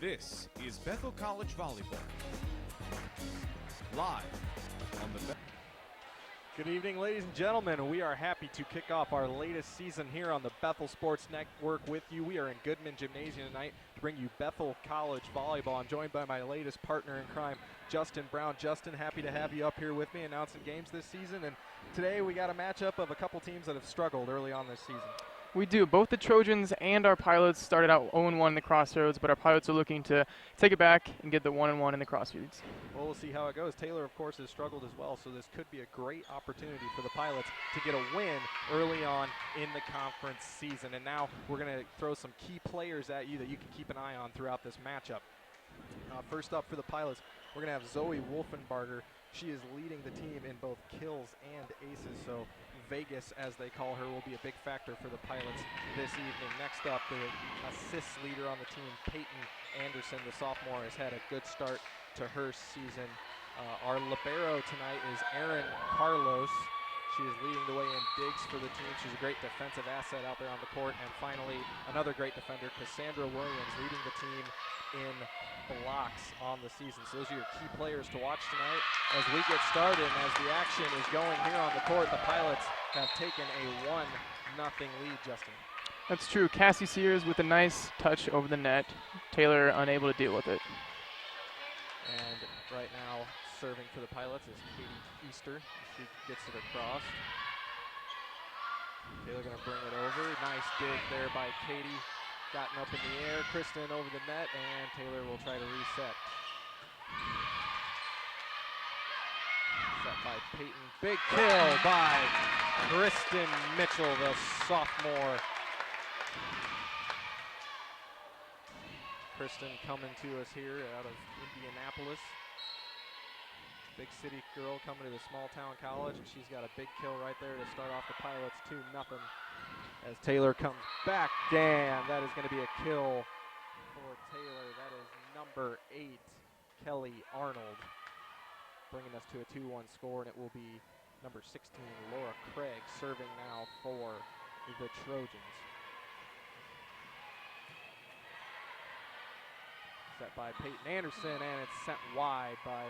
This is Bethel College Volleyball. Live on the Good evening, ladies and gentlemen. We are happy to kick off our latest season here on the Bethel Sports Network with you. We are in Goodman Gymnasium tonight to bring you Bethel College Volleyball. I'm joined by my latest partner in crime, Justin Brown. Justin, happy to have you up here with me announcing games this season. And today we got a matchup of a couple teams that have struggled early on this season. We do. Both the Trojans and our Pilots started out 0-1 in the Crossroads, but our Pilots are looking to take it back and get the 1-1 in the Crossroads. Well, we'll see how it goes. Taylor, of course, has struggled as well, so this could be a great opportunity for the Pilots to get a win early on in the conference season. And now we're going to throw some key players at you that you can keep an eye on throughout this matchup. First up for the Pilots, we're going to have Zoe Wolfenbarger. She is leading the team in both kills and aces, so Vegas, as they call her, will be a big factor for the Pilots this evening. Next up, the assists leader on the team, Peyton Anderson, the sophomore, has had a good start to her season. Our libero tonight is Erin Carlos. She is leading the way in digs for the team. She's a great defensive asset out there on the court. And finally, another great defender, Cassandra Williams, leading the team in blocks on the season. So those are your key players to watch tonight as we get started and as the action is going here on the court. The Pilots have taken a 1-0 lead, Justin. That's true. Cassie Sears with a nice touch over the net. Taylor unable to deal with it. And right now, serving for the Pilots is Katie Easter. She gets it across. Taylor going to bring it over. Nice dig there by Katie. Gotten up in the air. Kristen over the net, and Taylor will try to reset. Set by Peyton. Big kill by Kristen Mitchell, the sophomore. Kristen coming to us here out of Indianapolis. Big city girl coming to the small town college, and she's got a big kill right there to start off the Pilots 2-0. As Taylor comes back, and that is going to be a kill for Taylor. That is number 8, Kelly Arnold, bringing us to a 2-1 score, and it will be number 16, Laura Craig, serving now for the Trojans. Set by Peyton Anderson, and it's sent wide by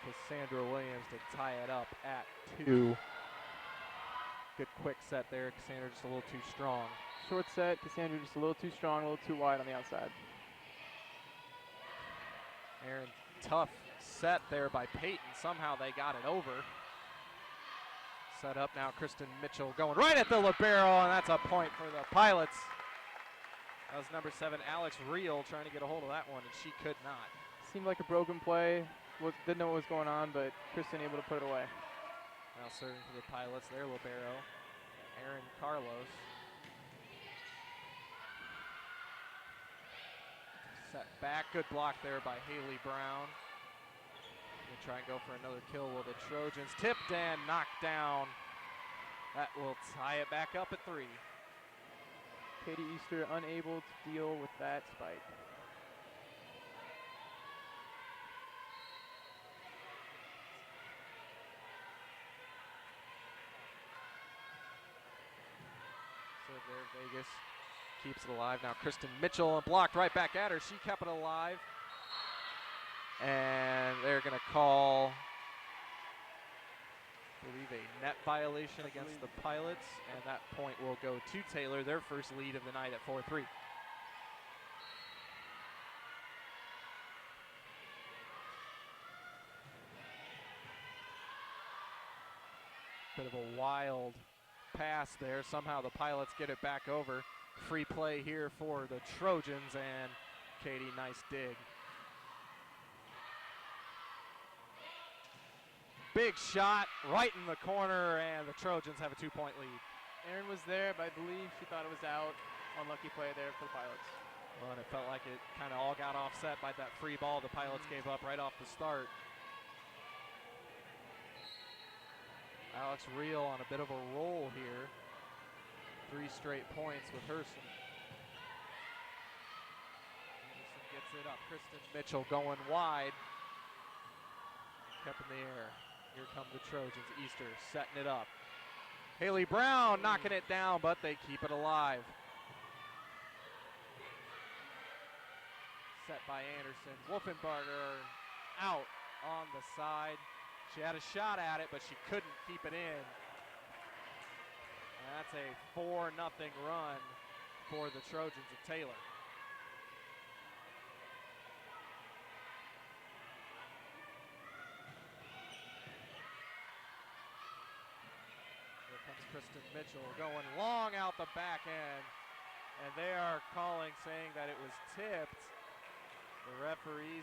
Cassandra Williams to tie it up at 2. Good quick set there. Cassandra just a little too strong. Short set. Cassandra just a little too strong, a little too wide on the outside. Aaron, tough set there by Peyton. Somehow they got it over. Set up now, Kristen Mitchell going right at the libero, and that's a point for the Pilots. That was number 7, Alex Reel, trying to get a hold of that one, and she could not. Seemed like a broken play. Didn't know what was going on, but Kristen able to put it away. Now serving for the Pilots, their libero, Erin Carlos. Set back, good block there by Haley Brown. Gonna try and go for another kill with the Trojans. Tipped and knocked down. That will tie it back up at 3. Katie Easter unable to deal with that spike. There, Vegas keeps it alive. Now Kristen Mitchell blocked right back at her. She kept it alive. And they're going to call, I believe, a net violation against the Pilots. And that point will go to Taylor, their first lead of the night at 4-3. Bit of a wild pass there. Somehow the Pilots get it back over. Free play here for the Trojans, and Katie, nice dig. Big shot right in the corner, and the Trojans have a 2-point lead. Erin was there, but I believe she thought it was out. Unlucky play there for the Pilots. Well, and it felt like it kind of all got offset by that free ball the Pilots gave up right off the start. Alex Reel on a bit of a roll here. 3 straight points with Herson. Anderson gets it up. Kristen Mitchell going wide. Kept in the air. Here come the Trojans. Easter setting it up. Haley Brown knocking it down, but they keep it alive. set by Anderson. Wolfenbarger out on the side. She had a shot at it, but she couldn't keep it in. And that's a 4-0 run for the Trojans of Taylor. Here comes Kristen Mitchell going long out the back end. And they are calling, saying that it was tipped. The referees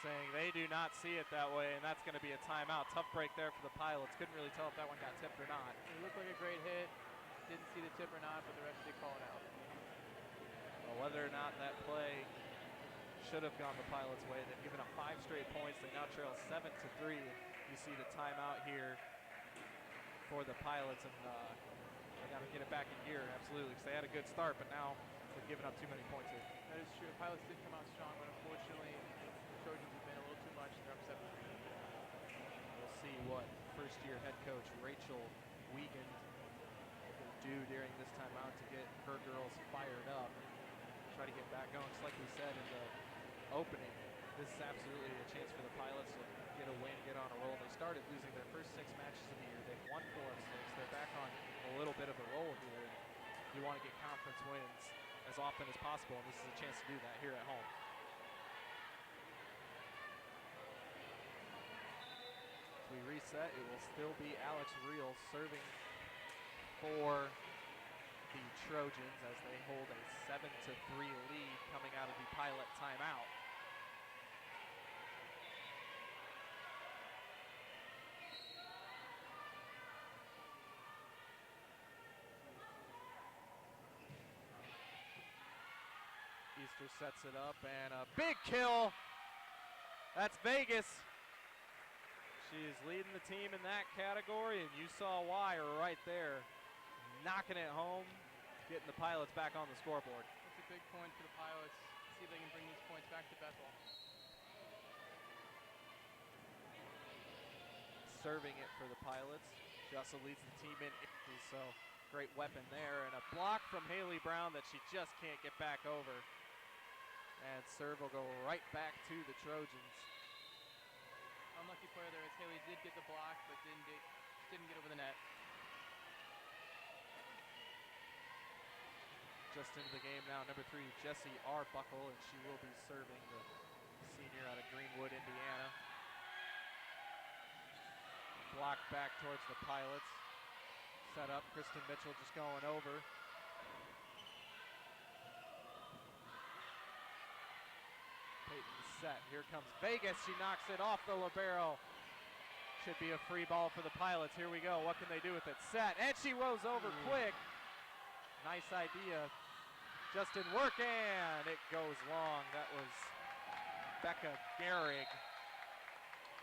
saying they do not see it that way, and that's going to be a timeout. Tough break there for the Pilots. Couldn't really tell if that one got tipped or not. It looked like a great hit. Didn't see the tip or not, but the ref did call it out. Well, whether or not that play should have gone the Pilots' way, they've given up 5 straight points. They now trail 7-3. You see the timeout here for the Pilots, and they got to get it back in gear, absolutely, because they had a good start, but now they're giving up too many points here. That is true. Pilots did come out strong, but unfortunately, the Trojans have been a little too much. They're up 7-3. We'll see what first-year head coach Rachel Wiegand will do during this timeout to get her girls fired up. Try to get back going. Just like we said in the opening, this is absolutely a chance for the Pilots to get a win, get on a roll. They started losing their first 6 matches of the year. They've won 4 of 6. They're back on a little bit of a roll here. You want to get conference wins as often as possible, and this is a chance to do that here at home. As we reset, it will still be Alex Reel serving for the Trojans as they hold a 7-3 lead coming out of the Pilot timeout. Easter sets it up, and a big kill. That's Vegas. She's leading the team in that category, and you saw why right there. Knocking it home, getting the Pilots back on the scoreboard. It's a big point for the Pilots. See if they can bring these points back to Bethel. Serving it for the Pilots. She also leads the team in inches, so great weapon there. And a block from Haley Brown that she just can't get back over. And serve will go right back to the Trojans. Unlucky player there as Haley did get the block, but didn't get over the net. Just into the game now, number 3, Jessie Arbuckle, and she will be serving the senior out of Greenwood, Indiana. Block back towards the Pilots. Set up, Kristen Mitchell just going over. Peyton set, here comes Vegas, she knocks it off the libero. Should be a free ball for the Pilots, here we go, what can they do with it? Set, and she rose over quick. Nice idea. Justin working, it goes long. That was Becca Gehrig.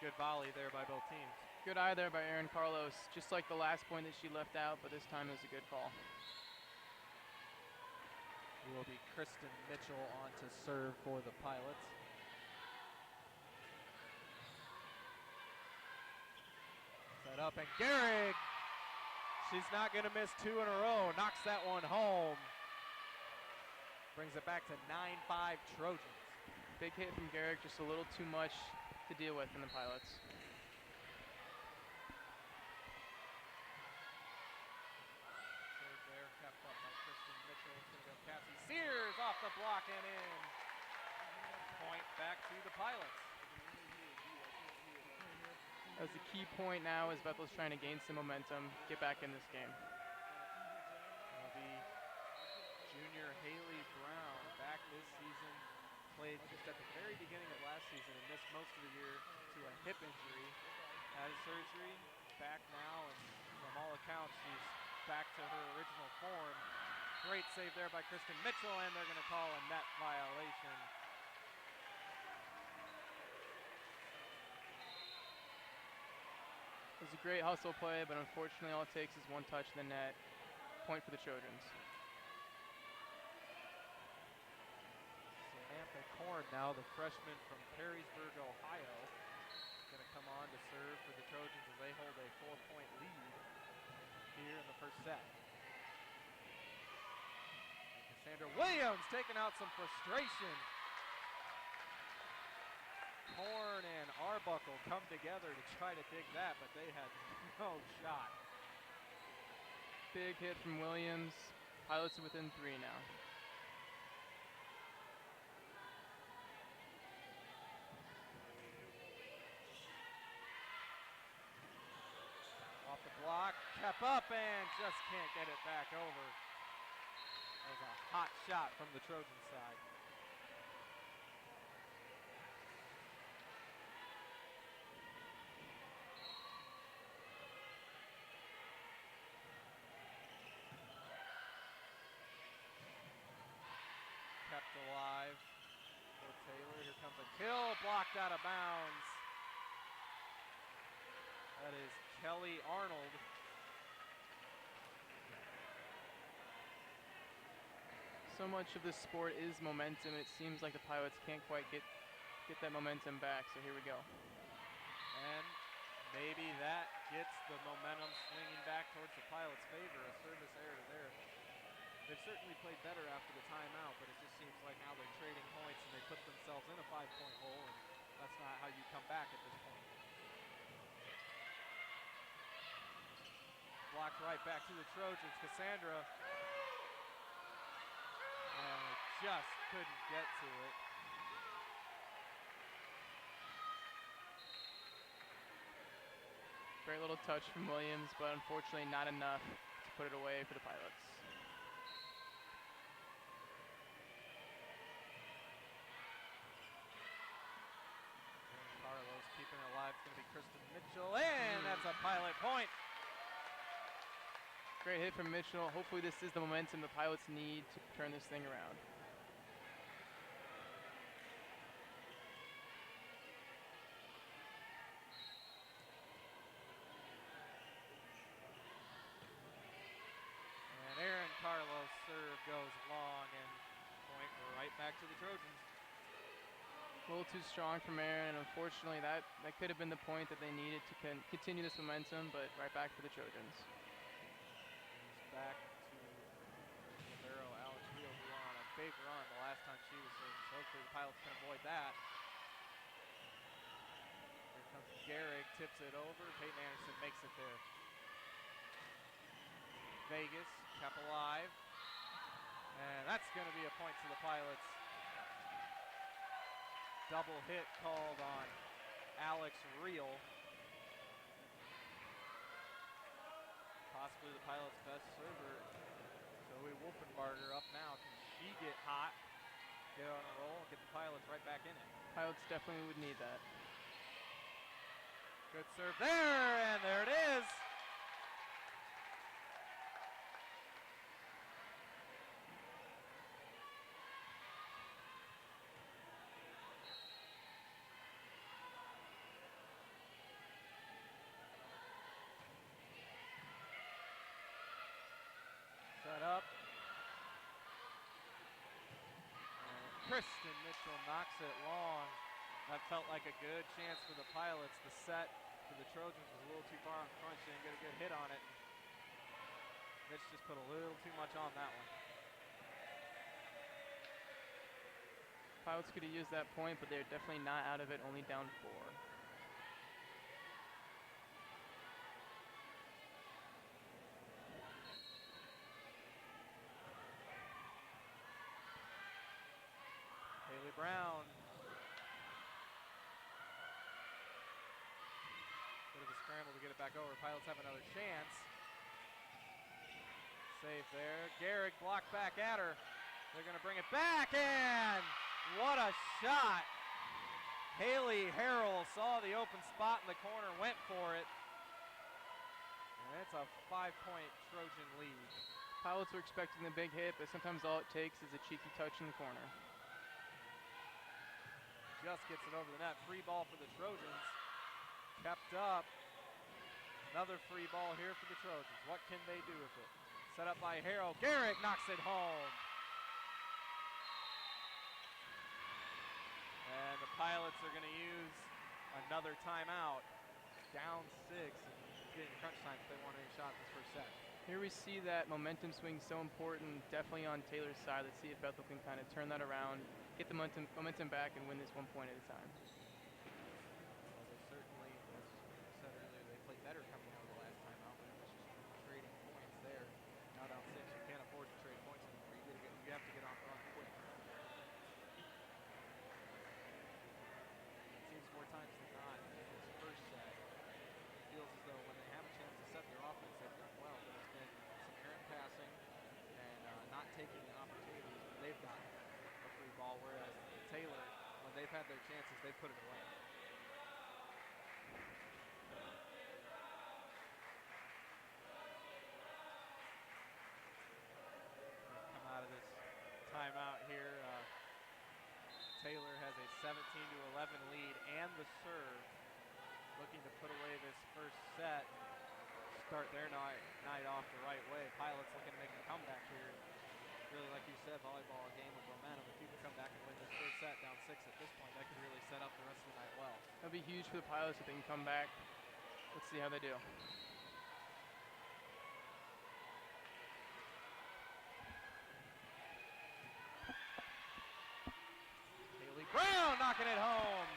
Good volley there by both teams. Good eye there by Erin Carlos, just like the last point that she left out, but this time it was a good call. It will be Kristen Mitchell on to serve for the Pilots. Set up, and Gehrig, she's not going to miss 2 in a row, knocks that one home. Brings it back to 9-5 Trojans. Big hit from Gehrig, just a little too much to deal with in the Pilots. Serve there, kept up by Kristen Mitchell. It's going to go Cassie Sears off the block and in. Point back to the Pilots. That was the key point now as Bethel's trying to gain some momentum, get back in this game. It'll be junior Haley Brown back this season. Played just at the very beginning of last season and missed most of the year to a hip injury. Had surgery, back now, and from all accounts, she's back to her original form. Great save there by Kristen Mitchell, and they're going to call a net violation. It was a great hustle play, but unfortunately all it takes is one touch in the net. Point for the Trojans. Samantha Korn now, the freshman from Perrysburg, Ohio, is going to come on to serve for the Trojans as they hold a 4-point lead here in the first set. And Cassandra Williams taking out some frustration. Horn and Arbuckle come together to try to dig that, but they had no shot. Big hit from Williams. Pilots are within 3 now. Off the block, kept up and just can't get it back over. That was a hot shot from the Trojan side. Kept alive for Taylor. Here comes a kill, blocked out of bounds. That is Kelly Arnold. So much of this sport is momentum. It seems like the Pilots can't quite get that momentum back, so here we go. And maybe that gets the momentum swinging back towards the Pilots' favor. A service error there. They've certainly played better after the timeout, but it just seems like now they're trading points and they put themselves in a 5-point hole, and that's not how you come back at this point. Blocked right back to the Trojans. Cassandra. And they just couldn't get to it. Very little touch from Williams, but unfortunately not enough to put it away for the Pilots. And Carlos keeping it alive. It's going to be Kristen Mitchell, and that's a Pilot point. Great hit from Mitchell. Hopefully this is the momentum the Pilots need to turn this thing around. And Aaron Carlos' serve goes long, and point right back to the Trojans. A little too strong from Aaron, and unfortunately that could have been the point that they needed to continue this momentum, but right back for the Trojans. Back to Libero, Alex Rio, who went on a big run the last time she was serving, so hopefully the Pilots can avoid that. Here comes Gehrig, tips it over. Peyton Anderson makes it there. Vegas kept alive, and that's going to be a point to the Pilots. Double hit called on Alex Reel. Possibly the Pilots' best server, Zoe Wolfenbarger, up now. Can she get hot, get on a roll, and get the Pilots right back in it? Pilots definitely would need that. Good serve there, and there it is. Set up. And Kristen Mitchell knocks it long. That felt like a good chance for the Pilots. The set for the Trojans was a little too far in front. She didn't get a good hit on it. Mitch just put a little too much on that one. Pilots could have used that point, but they're definitely not out of it, only down 4. Haley Brown. Bit of a scramble to get it back over. Pilots have another chance. Save there. Gehrig blocked back at her. They're going to bring it back, and what a shot. Haley Harrell saw the open spot in the corner, went for it. And it's a 5-point Trojan lead. Pilots were expecting the big hit, but sometimes all it takes is a cheeky touch in the corner. Just gets it over the net. Free ball for the Trojans. Kept up. Another free ball here for the Trojans. What can they do with it? Set up by Harrell. Gehrig knocks it home. And the Pilots are going to use another timeout. Down 6 and getting crunch time if they want any shot this first set. Here we see that momentum swing so important, definitely on Taylor's side. Let's see if Bethel can kind of turn that around, get the momentum back, and win this 1 point at a time. Well, they certainly, as I said earlier, they played better coming out of the last timeout, but it was just trading points there. Now down 6, you can't afford to trade points anymore. You have to get on the run quick. It seems more times than not in this first set, it feels as though when they have a chance to set their offense, they've done well, but it's been some errant passing and not taking the opportunities when they've gotten a free ball, whereas Taylor, when they've had their chances, they've put it away. Come out of this timeout here. Taylor has a 17-11 lead and the serve, looking to put away this first set, start their night off the right way. Pilots looking to make a comeback here. Really, like you said, volleyball, a game of momentum. If you can come back and win this first set down 6 at this point, that could really set up the rest of the night well. That'll be huge for the Pilots if they can come back. Let's see how they do. Brown knocking it home.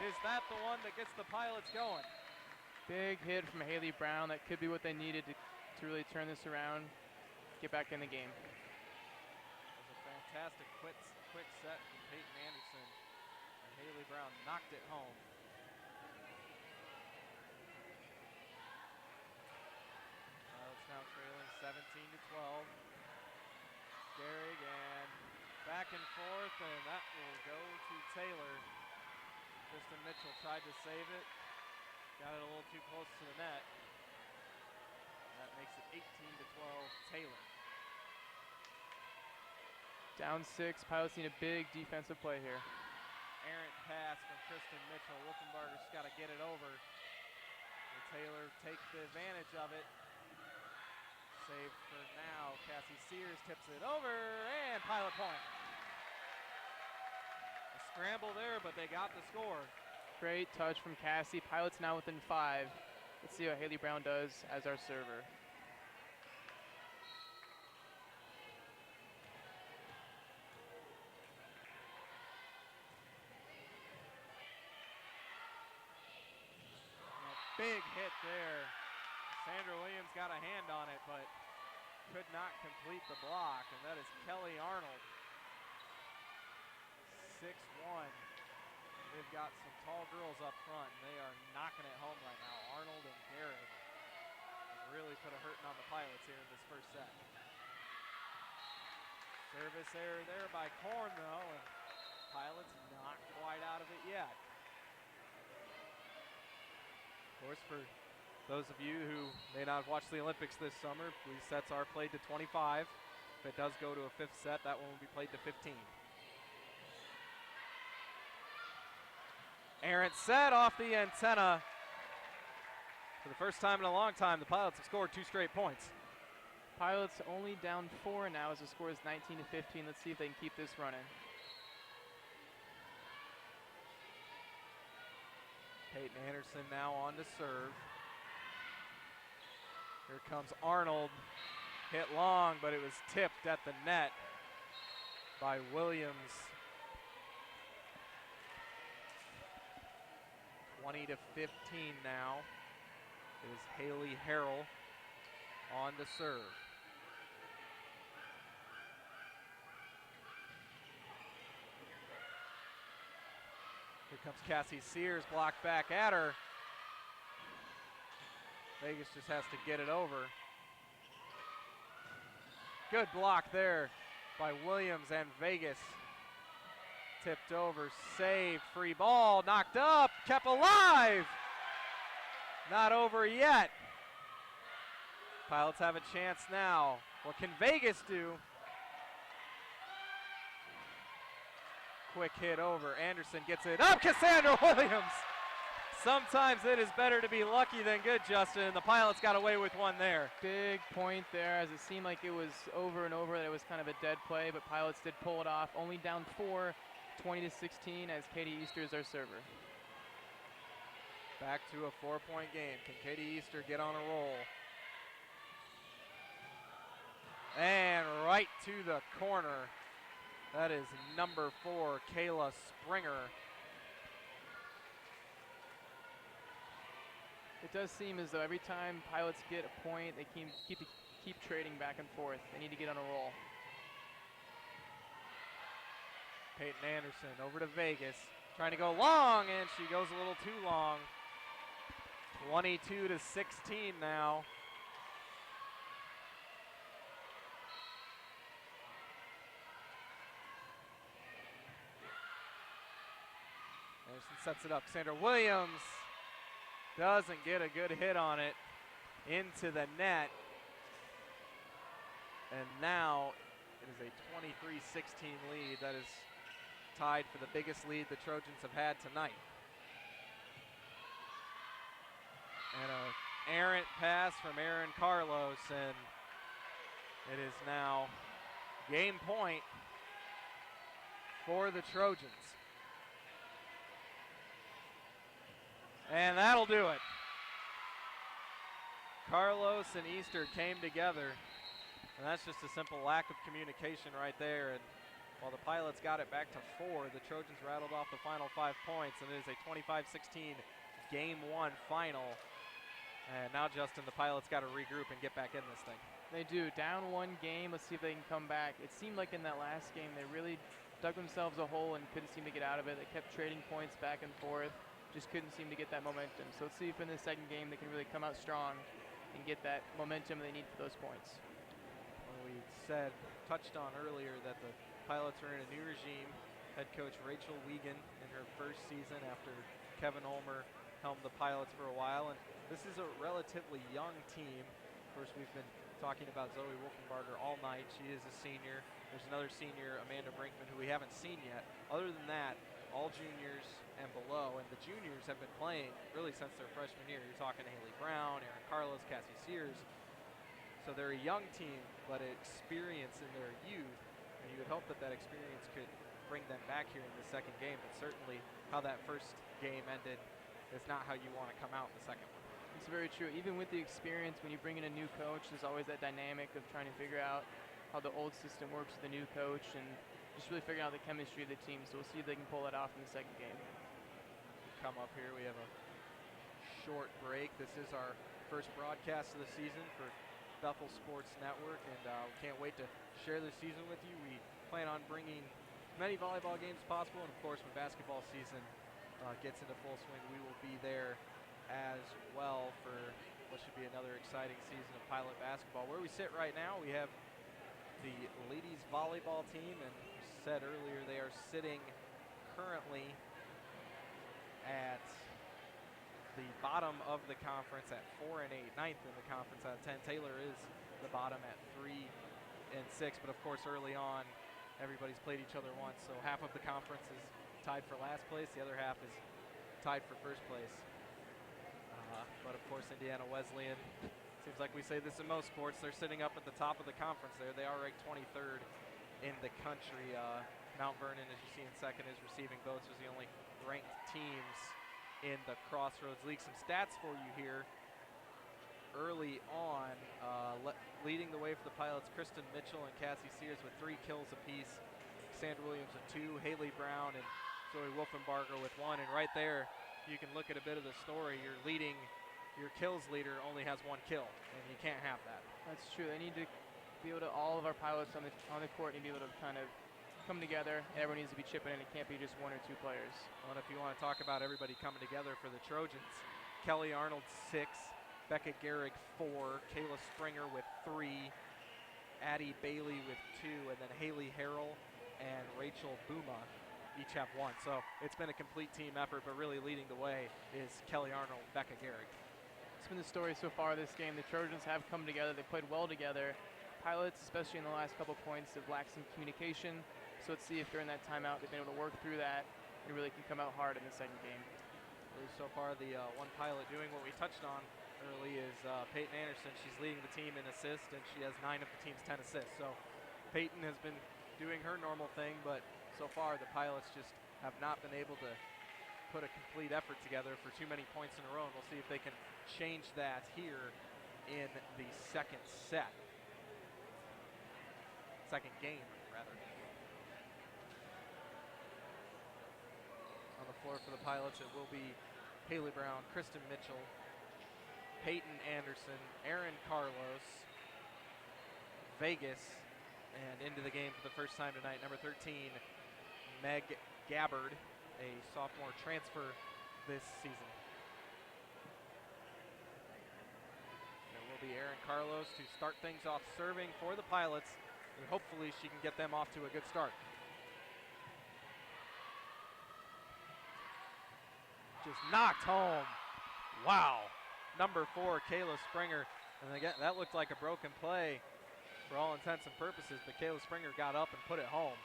Is that the one that gets the Pilots going? Big hit from Haley Brown. That could be what they needed to really turn this around, get back in the game. It was a fantastic quick set from Peyton Anderson. And Haley Brown knocked it home. Pilots now trailing 17-12. Gehrig and back and forth, and that will go to Taylor. Kristen Mitchell tried to save it. Got it a little too close to the net. That makes it 18-12 Taylor. Down 6, Pilots need a big defensive play here. Errant pass from Kristen Mitchell. Wolfenbarger's got to get it over. And Taylor takes the advantage of it. Save for now. Cassie Sears tips it over, and Pilot point. A scramble there, but they got the score. Great touch from Cassie. Pilots now within 5. Let's see what Haley Brown does as our server. Big hit there. Sandra Williams got a hand on it, but could not complete the block, and that is Kelly Arnold. 6'1". They've got some tall girls up front, and they are knocking it home right now. Arnold and Garrett really put a hurting on the Pilots here in this first set. Service error there by Korn, though, and Pilots not quite out of it yet. Of course, for those of you who may not have watched the Olympics this summer, these sets are played to 25. If it does go to a 5th set, that one will be played to 15. Errant set off the antenna. For the first time in a long time, the Pilots have scored 2 straight points. Pilots only down 4 now as the score is 19-15. Let's see if they can keep this running. Peyton Anderson now on to serve. Here comes Arnold. Hit long, but it was tipped at the net by Williams. 20-15 now is Haley Harrell on to serve. Here comes Cassie Sears, blocked back at her. Vegas just has to get it over. Good block there by Williams, and Vegas tipped over, saved, free ball, knocked up, kept alive. Not over yet. Pilots have a chance now. What can Vegas do? Quick hit over. Anderson gets it up. Cassandra Williams. Sometimes it is better to be lucky than good, Justin, and the Pilots got away with one there. Big point there, as it seemed like it was over and over, that it was kind of a dead play, but Pilots did pull it off. Only down 4, 20-16, as Katie Easter is our server. Back to a 4-point game. Can Katie Easter get on a roll? And right to the corner. That is number 4, Kayla Springer. It does seem as though every time Pilots get a point, they keep trading back and forth. They need to get on a roll. Peyton Anderson over to Vegas, trying to go long, and she goes a little too long. 22-16 now. Anderson sets it up. Sandra Williams doesn't get a good hit on it into the net. And now it is a 23-16 lead. That is tied for the biggest lead the Trojans have had tonight. And an errant pass from Erin Carlos, and it is now game point for the Trojans. And that'll do it. Carlos and Easter came together, and that's just a simple lack of communication right there. And while the Pilots got it back to 4, the Trojans rattled off the final 5 points, and it is a 25-16 Game 1 final. And now, Justin, the Pilots got to regroup and get back in this thing. They do. Down 1 game. Let's see if they can come back. It seemed like in that last game they really dug themselves a hole and couldn't seem to get out of it. They kept trading points back and forth. Just couldn't seem to get that momentum. So let's see if in the second game they can really come out strong and get that momentum they need for those points. Well, we touched on earlier that the Pilots are in a new regime. Head coach Rachel Wiegand in her first season after Kevin Ulmer helmed the Pilots for a while. And this is a relatively young team. Of course, we've been talking about Zoe Wolfenbarger all night. She is a senior. There's another senior, Amanda Brinkman, who we haven't seen yet. Other than that, all juniors and below, and the juniors have been playing really since their freshman year. You're talking Haley Brown, Erin Carlos, Cassie Sears. So they're a young team, but experience in their youth, and you would hope that that experience could bring them back here in the second game, but certainly how that first game ended is not how you want to come out in the second one. It's very true. Even with the experience, when you bring in a new coach, there's always that dynamic of trying to figure out how the old system works with the new coach and just really figuring out the chemistry of the team. So we'll see if they can pull it off in the second game. Come up here, we have a short break. This is our first broadcast of the season for Bethel Sports Network, and we can't wait to share this season with you. We plan on bringing as many volleyball games as possible, and of course when basketball season gets into full swing, we will be there as well for what should be another exciting season of Pilot basketball. Where we sit right now, we have the ladies volleyball team, and as said earlier, they are sitting currently at the bottom of the conference at 4-8, ninth in the conference out of 10. Taylor is the bottom at 3-6, but of course early on everybody's played each other once, so half of the conference is tied for last place, the other half is tied for first place. But of course Indiana Wesleyan, seems like we say this in most sports, they're sitting up at the top of the conference there. They are ranked 23rd in the country. Mount Vernon, as you see in second, is receiving votes as the only ranked teams in the Crossroads League. Some stats for you here. Early on, leading the way for the Pilots, Kristen Mitchell and Cassie Sears with 3 kills apiece. Sandra Williams with 2, Haley Brown and Zoe Wolfenbarger with 1. And right there, you can look at a bit of the story. Your kills leader only has 1 kill, and you can't have that. That's true. They need to be able to, all of our Pilots on the court need to be able to kind of come together, and everyone needs to be chipping in. It can't be just 1 or 2 players. Well, and if you want to talk about everybody coming together for the Trojans, Kelly Arnold 6, Becca Gehrig 4, Kayla Springer with 3, Addie Bailey with 2, and then Haley Harrell and Rachel Buma each have 1. So it's been a complete team effort, but really leading the way is Kelly Arnold, Becca Gehrig. It's been the story so far this game. The Trojans have come together. They played well together. Pilots, especially in the last couple points, have lacked some communication. So let's see if during that timeout they've been able to work through that and really can come out hard in the second game. So far, the one Pilot doing what we touched on early is Peyton Anderson. She's leading the team in assists, and she has 9 of the team's 10 assists. So Peyton has been doing her normal thing, but so far the Pilots just have not been able to put a complete effort together for too many points in a row. And we'll see if they can change that here in the second set. second game, rather. On the floor for the Pilots, it will be Haley Brown, Kristen Mitchell, Peyton Anderson, Aaron Carlos, Vegas, and into the game for the first time tonight, number 13, Meg Gabbard, a sophomore transfer this season. It will be Aaron Carlos to start things off serving for the Pilots, and hopefully she can get them off to a good start. Just knocked home. Wow. Number 4, Kayla Springer. And again, that looked like a broken play for all intents and purposes, but Kayla Springer got up and put it home.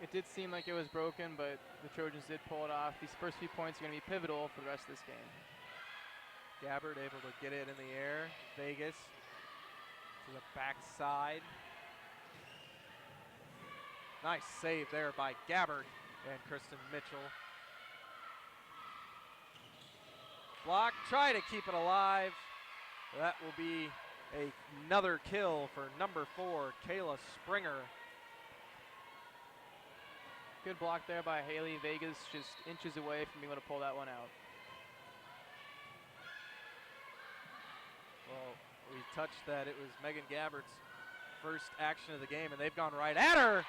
It did seem like it was broken, but the Trojans did pull it off. These first few points are going to be pivotal for the rest of this game. Gabbard able to get it in the air. Vegas to the backside. Nice save there by Gabbard and Kristen Mitchell. Block, try to keep it alive. That will be another kill for number 4, Kayla Springer. Good block there by Haley. Vegas just inches away from being able to pull that one out. Well, we touched that it was Megan Gabbard's first action of the game, and they've gone right at her.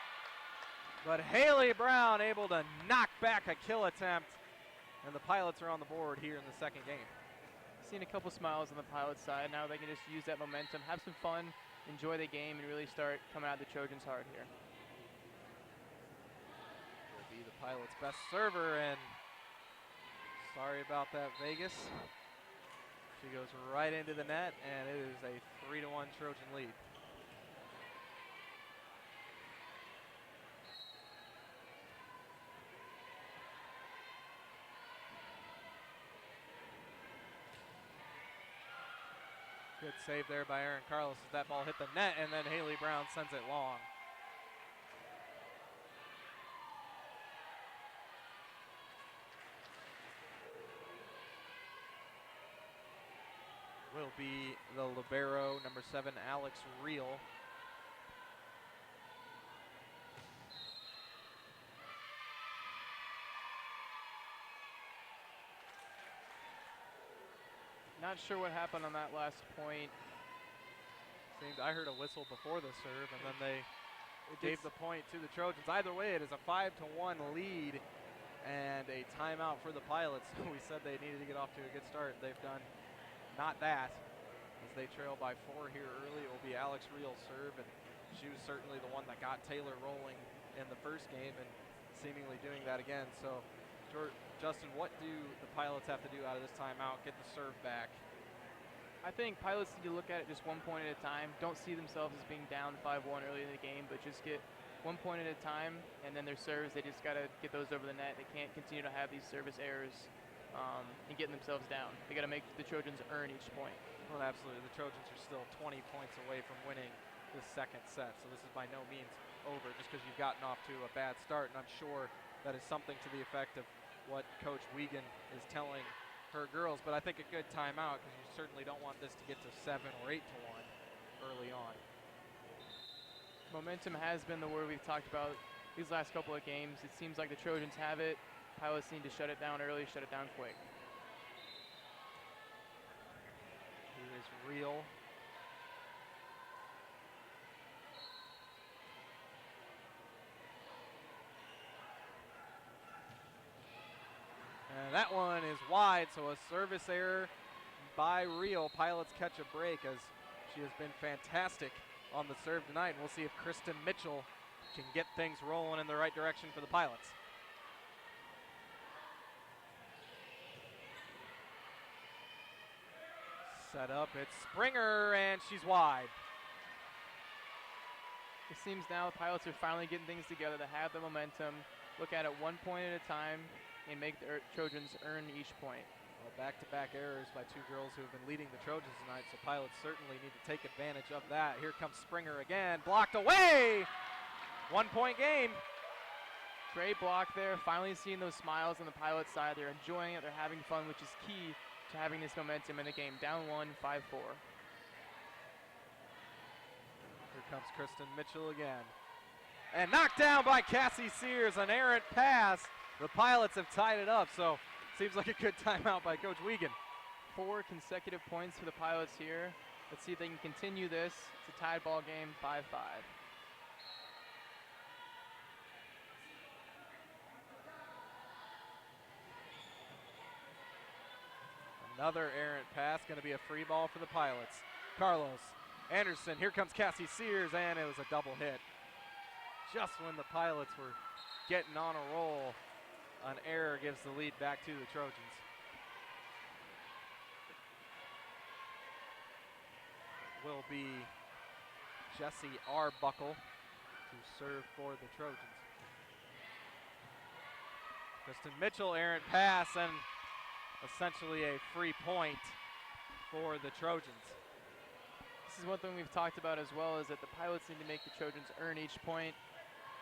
But Haley Brown able to knock back a kill attempt, and the Pilots are on the board here in the second game. Seen a couple smiles on the Pilots side. Now they can just use that momentum, have some fun, enjoy the game, and really start coming out the Trojans hard here. Will be the Pilots' best server, and sorry about that, Vegas. She goes right into the net, and it is a 3-1 Trojan lead. Good save there by Aaron Carlos as that ball hit the net, and then Haley Brown sends it long. Will be the libero, number 7, Alex Reel. Not sure what happened on that last point. I heard a whistle before the serve, and then they gave the point to the Trojans. Either way, it is a 5-1 lead and a timeout for the Pilots. We said they needed to get off to a good start. They've done not that. As they trail by 4 here early, it will be Alex Reel's serve, and she was certainly the one that got Taylor rolling in the first game and seemingly doing that again. So, Justin, what do the Pilots have to do out of this timeout? Get the serve back. I think Pilots need to look at it just 1 point at a time. Don't see themselves as being down 5-1 early in the game, but just get 1 point at a time, and then their serves, they just got to get those over the net. They can't continue to have these service errors and getting themselves down. They got to make the Trojans earn each point. Well, absolutely. The Trojans are still 20 points away from winning the second set, so this is by no means over just because you've gotten off to a bad start, and I'm sure that is something to the effect of what Coach Wiegand is telling her girls, but I think a good timeout because you certainly don't want this to get to 7 or 8-1 early on. Momentum has been the word we've talked about these last couple of games. It seems like the Trojans have it. Pilots need to shut it down early, shut it down quick. Here is Reel. And that one is wide, so a service error by Reel. Pilots catch a break as she has been fantastic on the serve tonight. We'll see if Kristen Mitchell can get things rolling in the right direction for the Pilots. Set up, it's Springer, and she's wide. It seems now the Pilots are finally getting things together. They have the momentum. Look at it 1 point at a time and make the Trojans earn each point. Well, back-to-back errors by 2 girls who have been leading the Trojans tonight, so Pilots certainly need to take advantage of that. Here comes Springer again, blocked away! 1 point game. Great block there. Finally seeing those smiles on the Pilot side. They're enjoying it. They're having fun, which is key to having this momentum in the game. Down 1, 5-4. Here comes Kristen Mitchell again. And knocked down by Cassie Sears, an errant pass. The Pilots have tied it up, so seems like a good timeout by Coach Wiegand. 4 consecutive points for the Pilots here. Let's see if they can continue this. It's a tied ball game, 5-5. Another errant pass, going to be a free ball for the Pilots. Carlos Anderson, here comes Cassie Sears, and it was a double hit. Just when the Pilots were getting on a roll, an error gives the lead back to the Trojans. It will be Jessie Arbuckle to serve for the Trojans. Kristen Mitchell, errant pass, and essentially a free point for the Trojans. This is one thing we've talked about as well, is that the Pilots need to make the Trojans earn each point.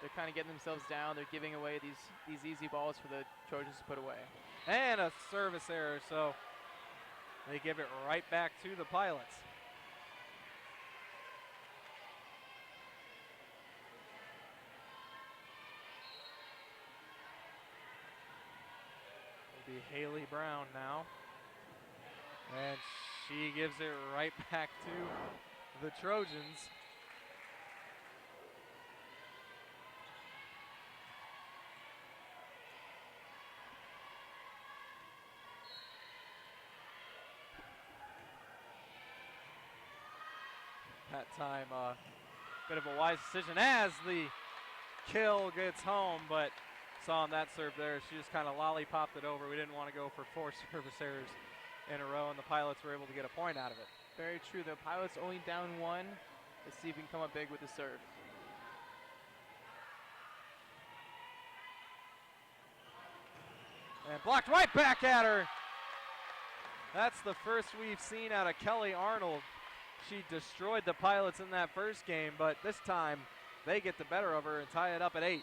They're kind of getting themselves down. They're giving away these easy balls for the Trojans to put away. And a service error, so they give it right back to the Pilots. It'll be Haley Brown now. And she gives it right back to the Trojans. That time, bit of a wise decision as the kill gets home, but saw on that serve there, she just kind of lollipopped it over. We didn't want to go for 4 service errors in a row, and the Pilots were able to get a point out of it. Very true. The Pilots only down 1. Let's see if we can come up big with the serve. And blocked right back at her. That's the first we've seen out of Kelly Arnold. She destroyed the Pilots in that first game, but this time they get the better of her and tie it up at 8.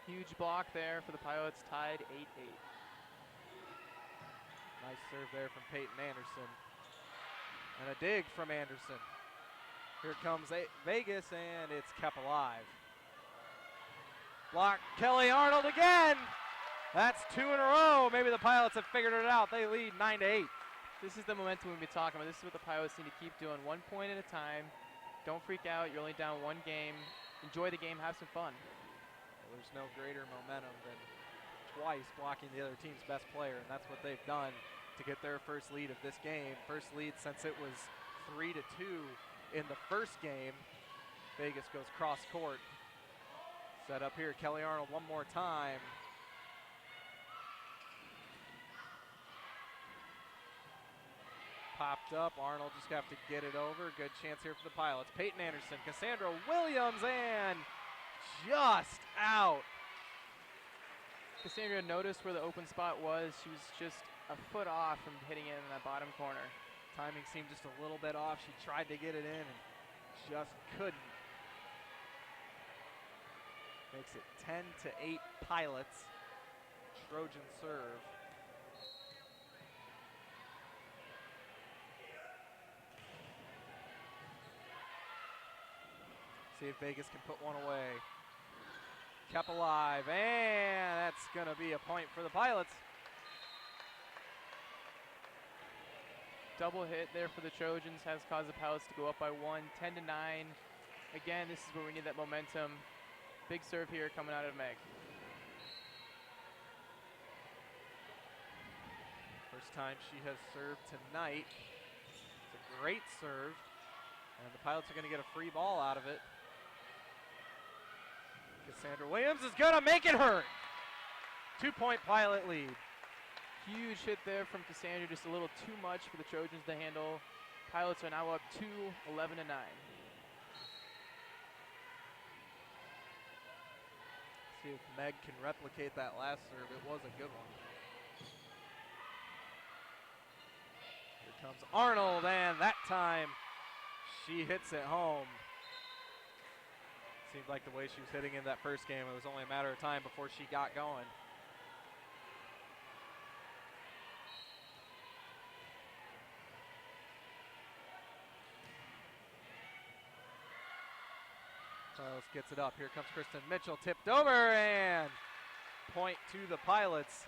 Huge block there for the Pilots, tied 8-8. Nice serve there from Peyton Anderson. And a dig from Anderson. Here comes Vegas, and it's kept alive. Block, Kelly Arnold again. That's 2 in a row. Maybe the Pilots have figured it out. They lead 9-8. This is the momentum we've been talking about. This is what the Pilots need to keep doing, 1 point at a time. Don't freak out. You're only down 1 game. Enjoy the game. Have some fun. Well, there's no greater momentum than twice blocking the other team's best player, and that's what they've done to get their first lead of this game. First lead since it was 3-2 in the first game. Vegas goes cross court. Set up here, Kelly Arnold one more time. Popped up, Arnold just have to get it over. Good chance here for the Pilots. Peyton Anderson, Cassandra Williams, and just out. Cassandra noticed where the open spot was. She was just a foot off from hitting it in that bottom corner. Timing seemed just a little bit off. She tried to get it in and just couldn't. Makes it 10-8 Pilots. Trojan serve. See if Vegas can put one away. Kept alive, and that's gonna be a point for the Pilots. Double hit there for the Trojans has caused the Pilots to go up by 1, 10-9. Again, this is where we need that momentum. Big serve here coming out of Meg. First time she has served tonight. It's a great serve, and the Pilots are gonna get a free ball out of it. Cassandra Williams is gonna make it hurt. 2-point Pilot lead. Huge hit there from Cassandra, just a little too much for the Trojans to handle. Pilots are now up 2, 11-9. See if Meg can replicate that last serve. It was a good one. Here comes Arnold, and that time she hits it home. Seemed like the way she was hitting in that first game, it was only a matter of time before she got going. Carlos gets it up. Here comes Kristen Mitchell, tipped over, and point to the Pilots.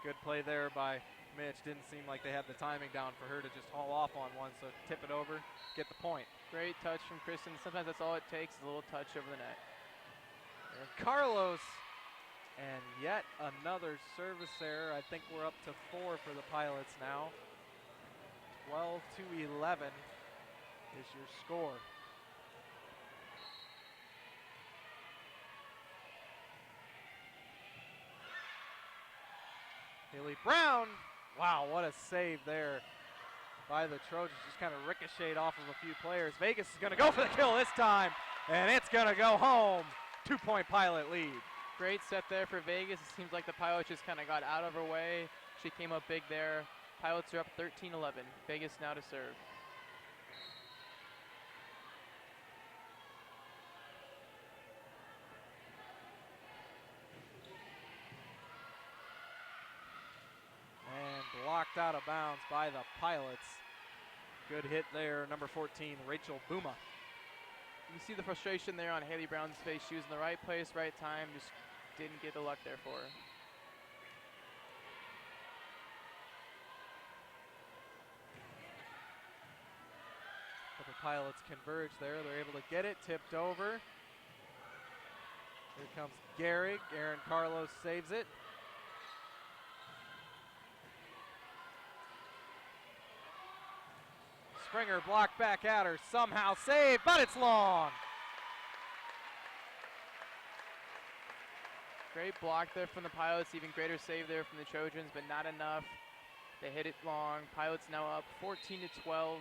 Good play there by Mitch. Didn't seem like they had the timing down for her to just haul off on one, so tip it over, get the point. Great touch from Kristen. Sometimes that's all it takes is a little touch over the net. And Carlos, and yet another service error. I think we're up to 4 for the Pilots now. 12-11 is your score. Haley Brown, wow, what a save there by the Trojans. Just kind of ricocheted off of a few players. Vegas is going to go for the kill this time, and it's going to go home. 2-point Pilot lead. Great set there for Vegas. It seems like the Pilots just kind of got out of her way. She came up big there. Pilots are up 13-11. Vegas now to serve. And blocked out of bounds by the Pilots. Good hit there, number 14, Rachel Buma. You see the frustration there on Haley Brown's face. She was in the right place, right time, just didn't get the luck there for her. But the Pilots converge there. They're able to get it, tipped over. Here comes Gehrig. Aaron Carlos saves it. Springer blocked back at her, somehow saved, but it's long. Great block there from the Pilots, even greater save there from the Trojans, but not enough. They hit it long. Pilots now up 14-12.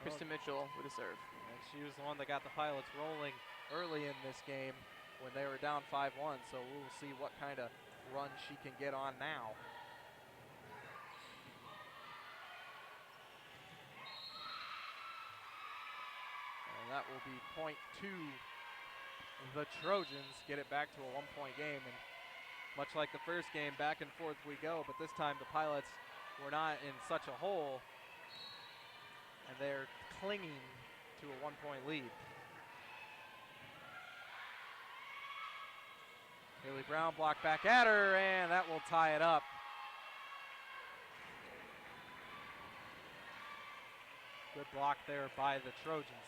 Kristen Mitchell with a serve. And she was the one that got the Pilots rolling early in this game when they were down 5-1, so we'll see what kind of run she can get on now. That will be point 2. The Trojans get it back to a 1-point game, and much like the first game, back and forth we go, but this time the Pilots were not in such a hole, and they're clinging to a 1-point lead. Haley Brown blocked back at her, and that will tie it up. Good block there by the Trojans.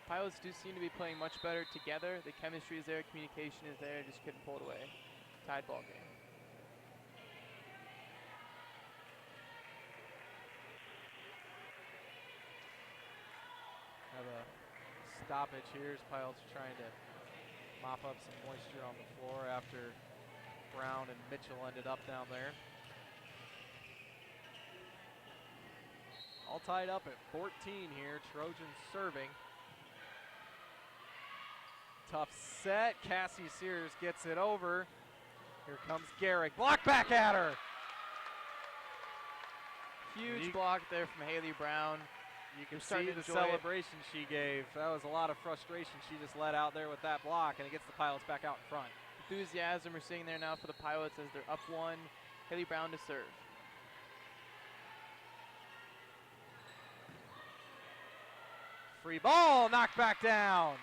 Pilots do seem to be playing much better together. The chemistry is there, communication is there, just couldn't pull it away. Tied ball game. Have a stoppage here as Pilots are trying to mop up some moisture on the floor after Brown and Mitchell ended up down there. All tied up at 14 here. Trojans serving. Tough set. Cassie Sears gets it over. Here comes Gehrig. Block back at her. Huge block there from Haley Brown. You can see the celebration she gave. That was a lot of frustration she just let out there with that block, and it gets the Pilots back out in front. Enthusiasm we're seeing there now for the Pilots as they're up 1. Haley Brown to serve. Free ball, knocked back down.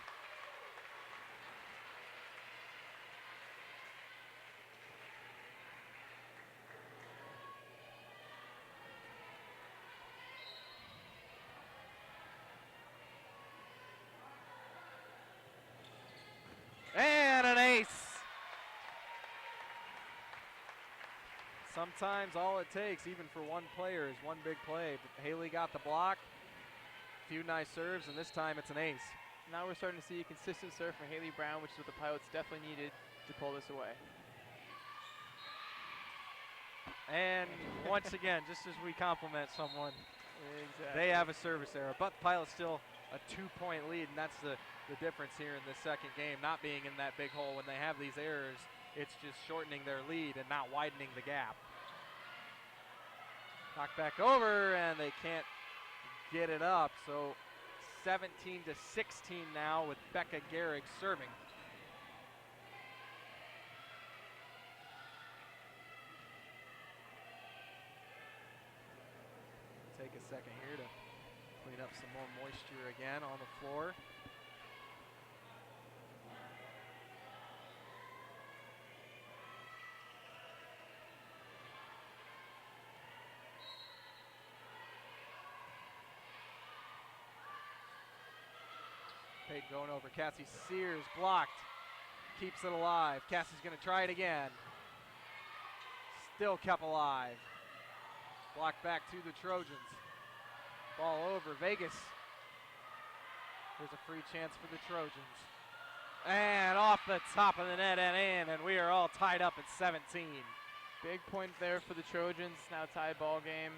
And an ace. Sometimes all it takes, even for one player, is one big play. But Haley got the block, a few nice serves, and this time it's an ace. Now we're starting to see a consistent serve from Haley Brown, which is what the Pilots definitely needed to pull this away. And once again, just as we compliment someone, exactly. they have a service error. But the Pilots still a 2-point lead, and that's the difference here in this second game, not being in that big hole. When they have these errors, it's just shortening their lead and not widening the gap. Knocked back over, and they can't get it up. So 17-16 now with Becca Gehrig serving. Take a second here to clean up some more more moisture again on the floor. Peyton going over. Cassie Sears blocked. Keeps it alive. Cassie's going to try it again. Still kept alive. Blocked back to the Trojans. Ball over. Vegas. Here's a free chance for the Trojans. And off the top of the net and in, and we are all tied up at 17. Big point there for the Trojans. Now tied ball game.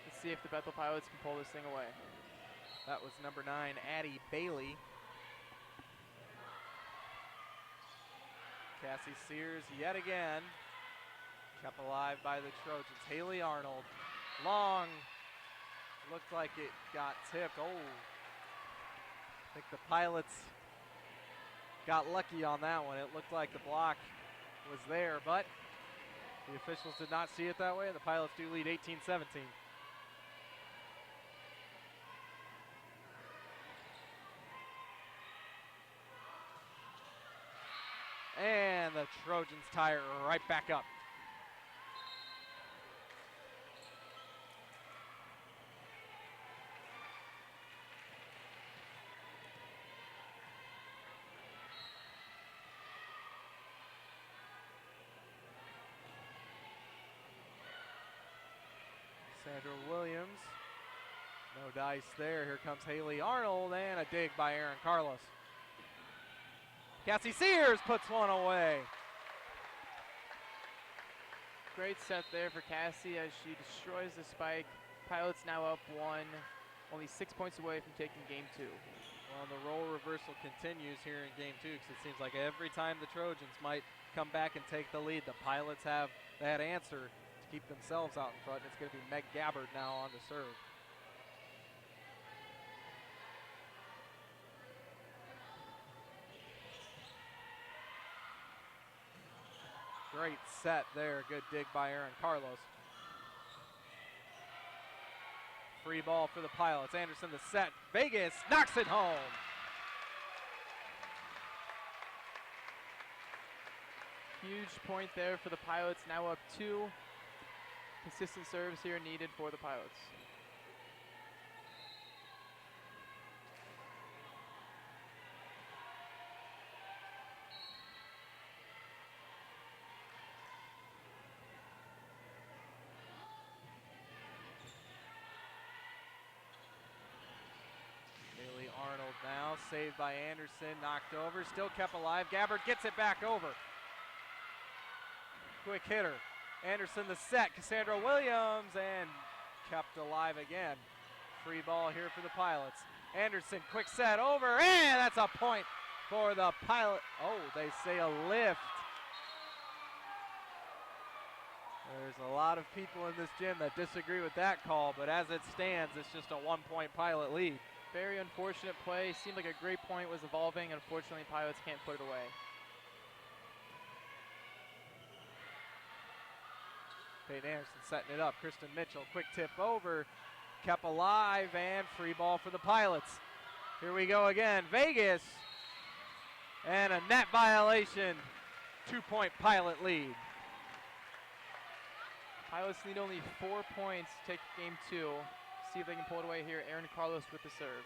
Let's see if the Bethel Pilots can pull this thing away. That was number 9, Addie Bailey. Cassie Sears yet again. Kept alive by the Trojans. Haley Arnold. Long. Looked like it got tipped. Oh. I think the Pilots got lucky on that one. It looked like the block was there, but the officials did not see it that way, and the Pilots do lead 18-17. And the Trojans tie it right back up. Sandra Williams. No dice there. Here comes Haley Arnold, and a dig by Aaron Carlos. Cassie Sears puts one away. Great set there for Cassie as she destroys the spike. Pilots now up 1, only 6 points away from taking game 2. Well, the role reversal continues here in game 2 because it seems like every time the Trojans might come back and take the lead, the Pilots have that answer to keep themselves out in front. It's going to be Meg Gabbard now on the serve. Great set there. Good dig by Aaron Carlos. Free ball for the Pilots. Anderson the set. Vegas knocks it home. Huge point there for the Pilots. Now up 2. Consistent serves here needed for the Pilots. Arnold now, saved by Anderson, knocked over, still kept alive. Gabbard gets it back over. Quick hitter. Anderson the set, Cassandra Williams, and kept alive again. Free ball here for the Pilots. Anderson, quick set over, and that's a point for the Pilot. Oh, they say a lift. There's a lot of people in this gym that disagree with that call, but as it stands, it's just a 1-point Pilot lead. Very unfortunate play. Seemed like a great point was evolving. Unfortunately, Pilots can't put it away. Peyton Anderson setting it up. Kristen Mitchell, quick tip over. Kept alive, and free ball for the Pilots. Here we go again. Vegas. And a net violation. 2-point Pilot lead. Pilots need only 4 points to take game 2. See if they can pull it away here. Aaron Carlos with the serve.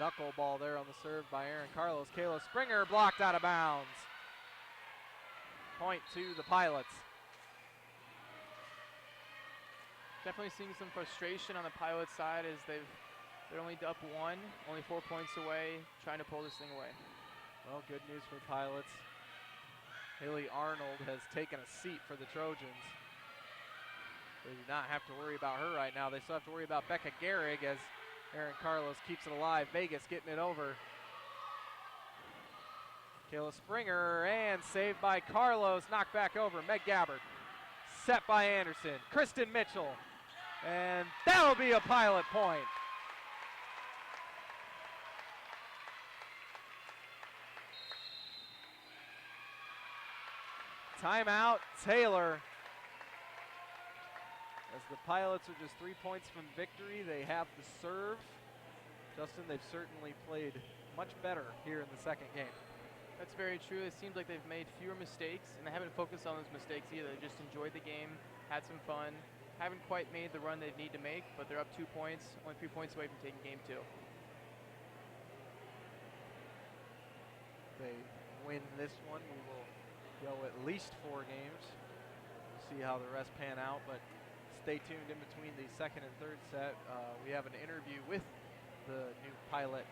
Knuckleball there on the serve by Aaron Carlos. Kayla Springer blocked out of bounds. Point to the Pilots. Definitely seeing some frustration on the Pilots side as they're only up 1, only 4 points away, trying to pull this thing away. Well, good news for the Pilots. Haley Arnold has taken a seat for the Trojans. They do not have to worry about her right now. They still have to worry about Becca Gehrig as Aaron Carlos keeps it alive. Vegas getting it over. Kayla Springer, and saved by Carlos. Knocked back over. Meg Gabbard. Set by Anderson. Kristen Mitchell. And that'll be a Pilot point. Timeout, Taylor. As the Pilots are just 3 points from victory, they have the serve. Justin, they've certainly played much better here in the second game. That's very true. It seems like they've made fewer mistakes, and they haven't focused on those mistakes either. They just enjoyed the game, had some fun, haven't quite made the run they need to make, but they're up 2 points, only 3 points away from taking game 2. They win this one, we will go at least 4 games. We'll see how the rest pan out, but stay tuned in between the second and third set. We have an interview with the new Pilot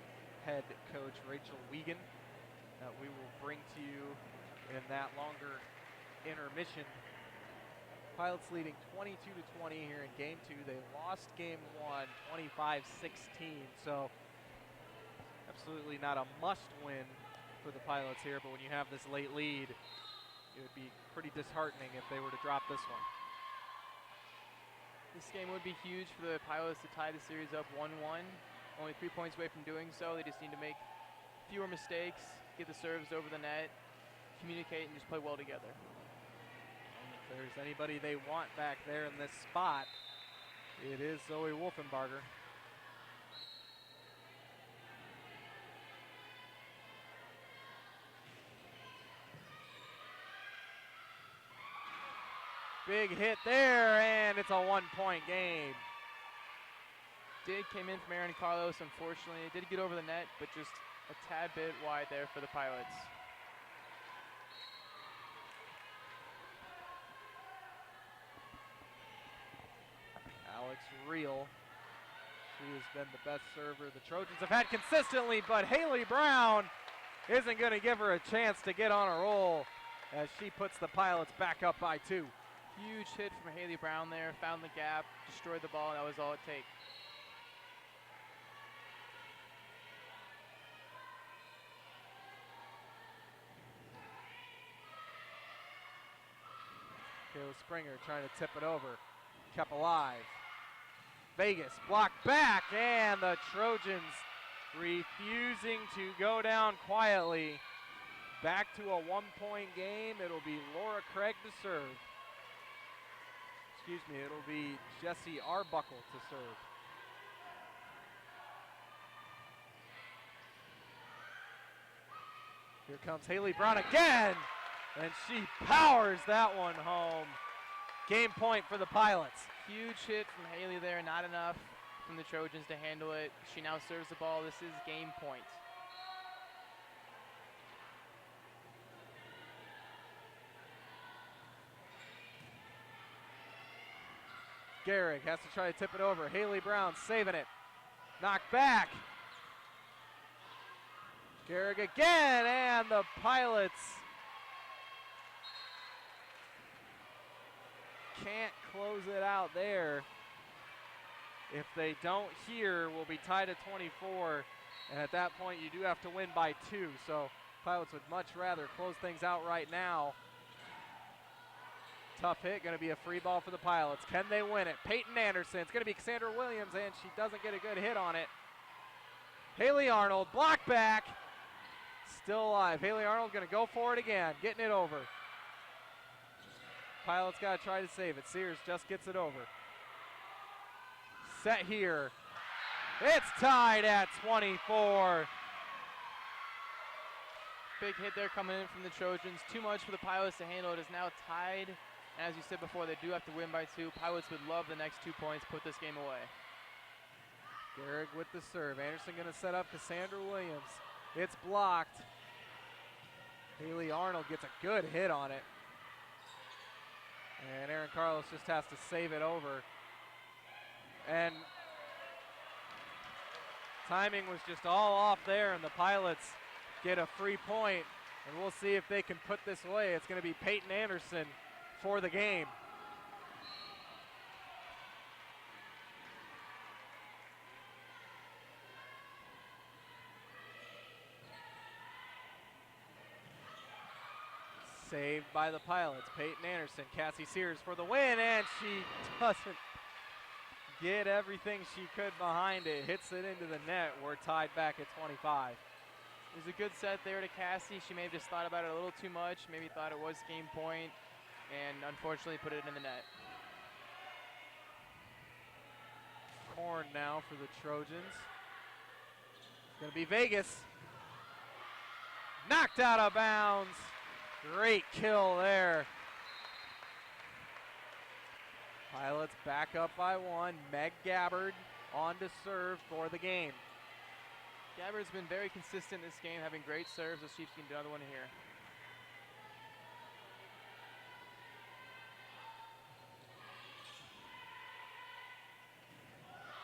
head coach, Rachel Wiegand, that we will bring to you in that longer intermission. Pilots leading 22-20 here in game 2. They lost game 1, 25-16, so absolutely not a must win for the Pilots here, but when you have this late lead, it would be pretty disheartening if they were to drop this one. This game would be huge for the Pilots to tie the series up 1-1. Only 3 points away from doing so. They just need to make fewer mistakes, get the serves over the net, communicate, and just play well together. If there's anybody they want back there in this spot, it is Zoe Wolfenbarger. Big hit there, and it's a 1-point game. Dig came in from Aaron Carlos, unfortunately. It did get over the net, but just a tad bit wide there for the Pilots. Alex Reel, she has been the best server the Trojans have had consistently, but Haley Brown isn't going to give her a chance to get on a roll as she puts the Pilots back up by 2. Huge hit from Haley Brown there, found the gap, destroyed the ball, and that was all it takes. Kayla Springer trying to tip it over, kept alive. Vegas blocked back, and the Trojans refusing to go down quietly. Back to a 1-point game. It'll be Laura Craig to serve. Excuse me, it'll be Jessie Arbuckle to serve. Here comes Haley Brown again, and she powers that one home. Game point for the Pilots. Huge hit from Haley there, not enough from the Trojans to handle it. She now serves the ball. This is game point. Garrick has to try to tip it over. Haley Brown saving it. Knocked back. Garrick again, and the Pilots can't close it out there. If they don't here, we'll be tied at 24, and at that point you do have to win by 2, so Pilots would much rather close things out right now. Tough hit, going to be a free ball for the Pilots. Can they win it? Peyton Anderson, it's going to be Cassandra Williams, and she doesn't get a good hit on it. Haley Arnold, block back, still alive. Haley Arnold going to go for it again, getting it over. Pilots got to try to save it. Sears just gets it over. Set here. It's tied at 24. Big hit there coming in from the Trojans. Too much for the Pilots to handle. It is now tied. And as you said before, they do have to win by 2. Pilots would love the next 2 points, put this game away. Garrick with the serve. Anderson going to set up Cassandra Williams. It's blocked. Haley Arnold gets a good hit on it. And Aaron Carlos just has to save it over. And timing was just all off there, and the Pilots get a free point. And we'll see if they can put this away. It's going to be Peyton Anderson for the game. Saved by the Pilots. Peyton Anderson, Cassie Sears for the win, and she doesn't get everything she could behind it. Hits it into the net. We're tied back at 25. It was a good set there to Cassie. She may have just thought about it a little too much, maybe thought it was game point, and unfortunately put it in the net. Corn now for the Trojans. It's going to be Vegas. Knocked out of bounds. Great kill there. Pilots back up by 1. Meg Gabbard on to serve for the game. Gabbard's been very consistent this game, having great serves. Let's see if she can do another one here.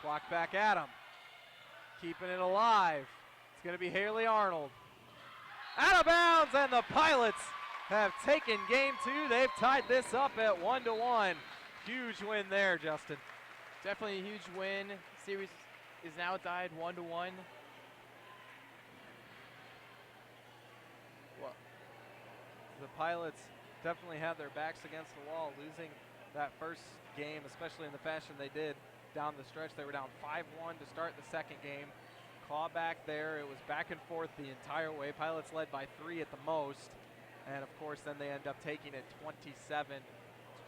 Block back at him. Keeping it alive. It's going to be Haley Arnold. Out of bounds, and the Pilots have taken game 2. They've tied this up at 1-1. Huge win there, Justin. Definitely a huge win. Series is now tied 1-1. Well, the Pilots definitely had their backs against the wall, losing that first game, especially in the fashion they did down the stretch. They were down 5-1 to start the second game. Claw back there. It was back and forth the entire way. Pilots led by 3 at the most. And of course, then they end up taking it 27-25.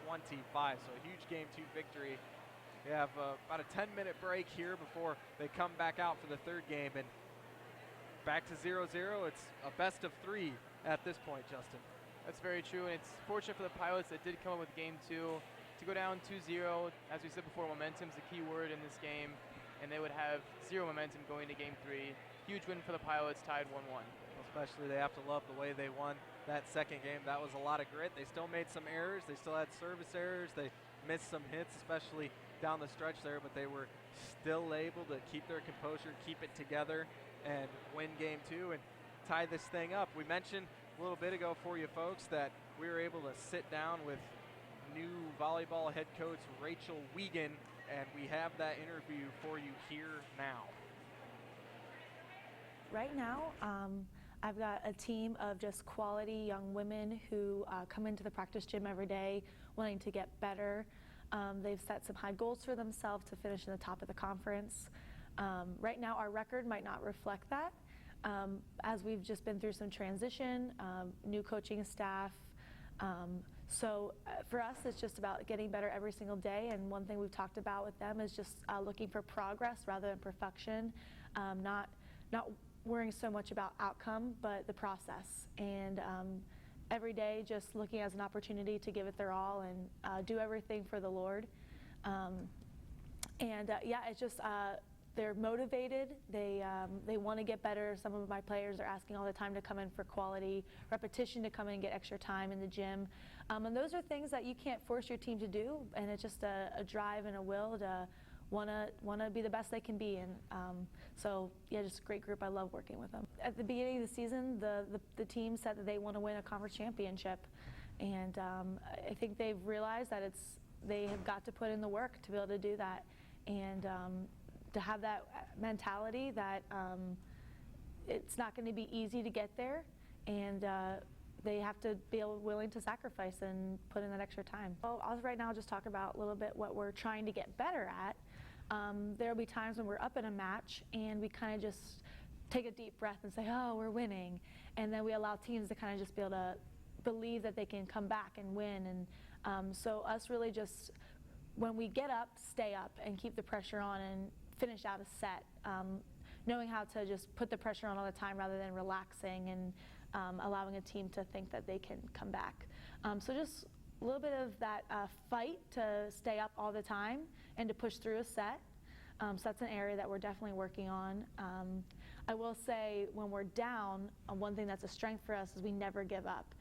So a huge game 2 victory. We have about a 10-minute break here before they come back out for the third game. And back to 0-0. It's a best of 3 at this point, Justin. That's very true, and it's fortunate for the Pilots that did come up with game 2. To go down 2-0, as we said before, momentum is the key word in this game, and they would have 0 momentum going to game 3. Huge win for the Pilots, tied 1-1. Especially they have to love the way they won that second game. That was a lot of grit. They still made some errors. They still had service errors. They missed some hits, especially down the stretch there, but they were still able to keep their composure, keep it together, and win game 2 and tie this thing up. We mentioned a little bit ago for you folks that we were able to sit down with new volleyball head coach Rachel Wiegand, and we have that interview for you here now. Right now, I've got a team of just quality young women who come into the practice gym every day wanting to get better. They've set some high goals for themselves to finish in the top of the conference. Right now, our record might not reflect that, as we've just been through some transition, new coaching staff. So for us, it's just about getting better every single day, and one thing we've talked about with them is just looking for progress rather than perfection, not worrying so much about outcome, but the process. And every day just looking as an opportunity to give it their all and do everything for the Lord. Yeah, it's just they're motivated. They want to get better. Some of my players are asking all the time to come in for quality repetition, to come in and get extra time in the gym. And those are things that you can't force your team to do, and it's just a drive and a will to want to be the best they can be. And so yeah, just a great group. I love working with them. At the beginning of the season, the team said that they want to win a conference championship, and I think they've realized that they have got to put in the work to be able to do that, and to have that mentality that it's not going to be easy to get there, and they have to be willing to sacrifice and put in that extra time. Well, I'll right now just talk about a little bit what we're trying to get better at. There'll be times when we're up in a match and we kind of just take a deep breath and say, oh, we're winning. And then we allow teams to kind of just be able to believe that they can come back and win. And so us really just, when we get up, stay up and keep the pressure on and finish out a set. Knowing how to just put the pressure on all the time rather than relaxing and allowing a team to think that they can come back. So just a little bit of that fight to stay up all the time and to push through a set. So that's an area that we're definitely working on. I will say when we're down, one thing that's a strength for us is we never give up.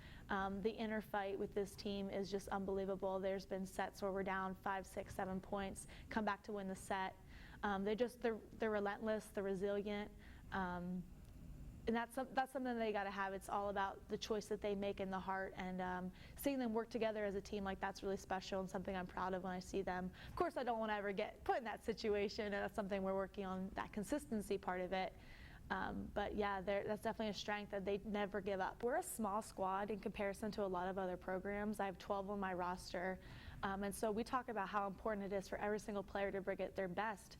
The inner fight with this team is just unbelievable. There's been sets where we're down 5, 6, 7 points, come back to win the set. They're relentless, they're resilient. And that's something they got to have. It's all about the choice that they make in the heart, and seeing them work together as a team, like that's really special and something I'm proud of when I see them. Of course, I don't want to ever get put in that situation, and that's something we're working on, that consistency part of it. But yeah, that's definitely a strength that they never give up. We're a small squad in comparison to a lot of other programs. I have 12 on my roster, and so we talk about how important it is for every single player to bring it their best,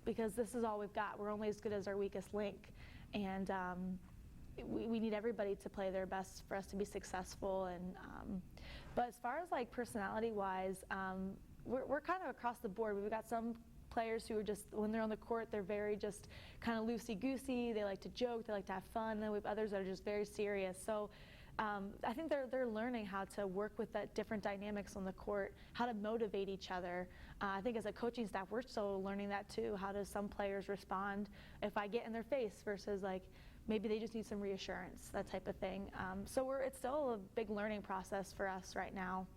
because this is all we've got. We're only as good as our weakest link. and we need everybody to play their best for us to be successful. And but as far as like personality-wise, we're kind of across the board. We've got some players who are just, when they're on the court, they're very just kind of loosey-goosey. They like to joke, they like to have fun. And then we have others that are just very serious. So I think they're learning how to work with that different dynamics on the court, how to motivate each other. I think as a coaching staff, we're still learning that too. How do some players respond if I get in their face versus like maybe they just need some reassurance, that type of thing. So it's still a big learning process for us right now.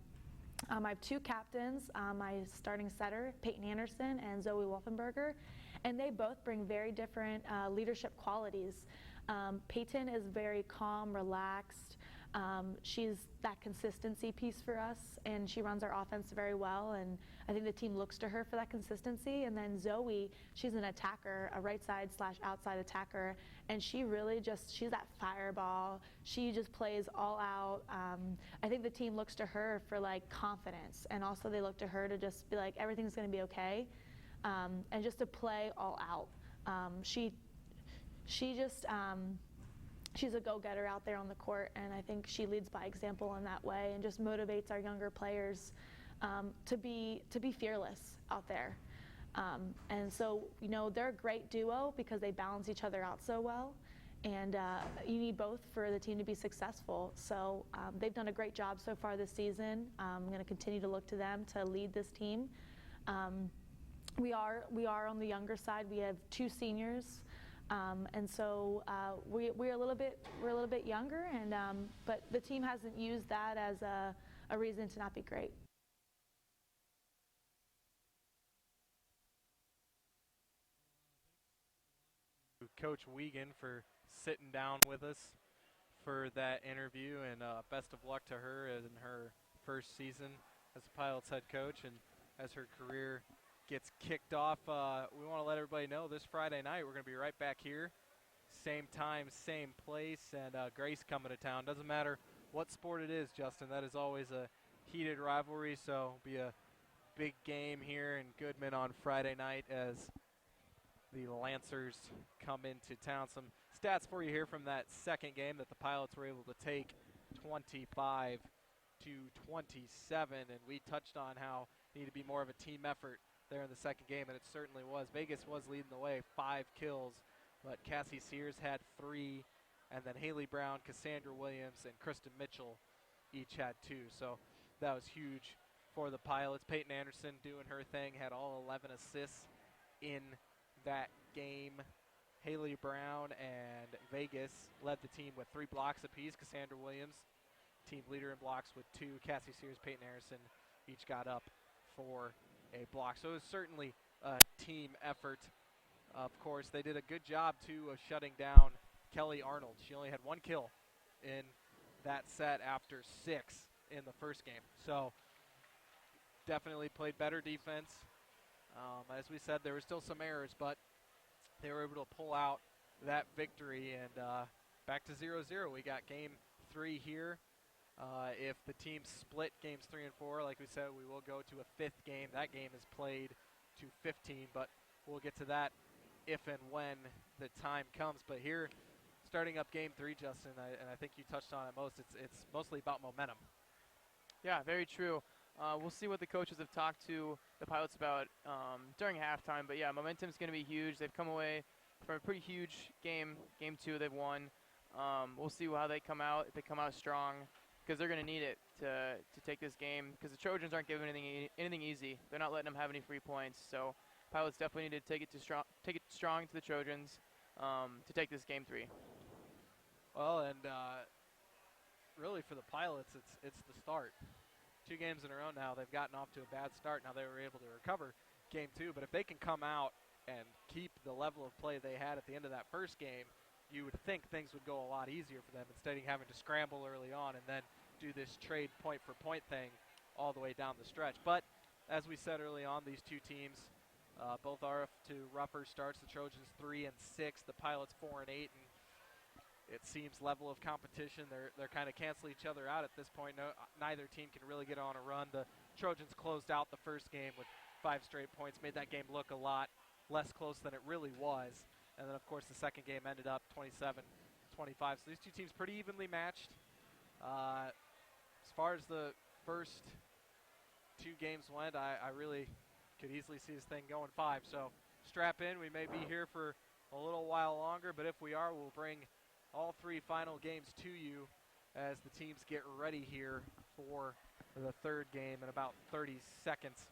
I have two captains, my starting setter, Peyton Anderson and Zoe Wolfenberger, and they both bring very different leadership qualities. Peyton is very calm, relaxed. She's that consistency piece for us, and she runs our offense very well, and I think the team looks to her for that consistency. And then Zoe, she's an attacker, a right side / outside attacker, and she really she's that fireball. She just plays all out. I think the team looks to her for like confidence, and also they look to her to just be like, everything's going to be okay, and just to play all out. She's a go-getter out there on the court, and I think she leads by example in that way and just motivates our younger players to be fearless out there. And so, you know, they're a great duo because they balance each other out so well, and you need both for the team to be successful. So they've done a great job so far this season. I'm going to continue to look to them to lead this team. We are on the younger side. We have two seniors. And so we're a little bit younger, and but the team hasn't used that as a reason to not be great. Coach Wiegand for sitting down with us for that interview, and best of luck to her in her first season as a Pilots head coach, and as her career gets kicked off. We want to let everybody know this Friday night we're going to be right back here, same time, same place, and Grace coming to town. Doesn't matter what sport it is, Justin, that is always a heated rivalry, so it'll be a big game here in Goodman on Friday night as the Lancers come into town. Some stats for you here from that second game that the Pilots were able to take 25-27, and we touched on how it needed to be more of a team effort there in the second game, and it certainly was. Vegas was leading the way, 5 kills, but Cassie Sears had 3, and then Haley Brown, Cassandra Williams, and Kristen Mitchell each had 2. So that was huge for the Pilots. Peyton Anderson doing her thing, had all 11 assists in that game. Haley Brown and Vegas led the team with 3 blocks apiece. Cassandra Williams, team leader in blocks with 2. Cassie Sears, Peyton Anderson each got up for a block. So it was certainly a team effort. Of course, they did a good job, too, of shutting down Kelly Arnold. She only had 1 kill in that set after 6 in the first game. So definitely played better defense. As we said, there were still some errors, but they were able to pull out that victory. And back to 0-0. We got game 3 here. If the teams split games 3 and 4, like we said, we will go to a 5th game. That game is played to 15, but we'll get to that if and when the time comes. But here, starting up game 3, Justin, and I think you touched on it most, it's mostly about momentum. Yeah, very true. We'll see what the coaches have talked to the Pilots about during halftime. But, yeah, momentum's going to be huge. They've come away from a pretty huge game. Game 2, they've won. We'll see how they come out, if they come out strong, because they're going to need it to take this game, because the Trojans aren't giving anything easy. They're not letting them have any free points. So Pilots definitely need to take it strong to the Trojans to take this game 3. Well, and really for the Pilots, it's the start. 2 games in a row now, they've gotten off to a bad start. Now they were able to recover game 2, but if they can come out and keep the level of play they had at the end of that first game, you would think things would go a lot easier for them instead of having to scramble early on and then do this trade point-for-point thing all the way down the stretch. But as we said early on, these 2 teams both are off to rougher starts. The Trojans 3 and 6, the Pilots 4 and 8, and it seems level of competition. They're kind of canceling each other out at this point. Neither team can really get on a run. The Trojans closed out the first game with 5 straight points, made that game look a lot less close than it really was. And then, of course, the second game ended up 27-25. So these two teams pretty evenly matched. As far as the first two games went, I really could easily see this thing going 5. So strap in. We may be here for a little while longer, but if we are, we'll bring all 3 final games to you as the teams get ready here for the third game in about 30 seconds.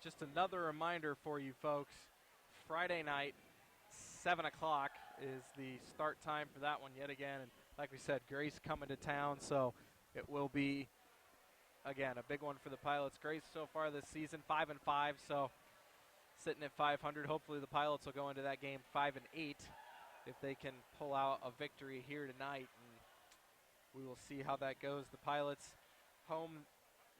Just another reminder for you folks, Friday night, 7 o'clock is the start time for that one yet again. And like we said, Grace coming to town, so it will be, again, a big one for the Pilots. Grace so far this season, 5-5, so sitting at 500. Hopefully the Pilots will go into that game 5-8 if they can pull out a victory here tonight. And we will see how that goes. The Pilots home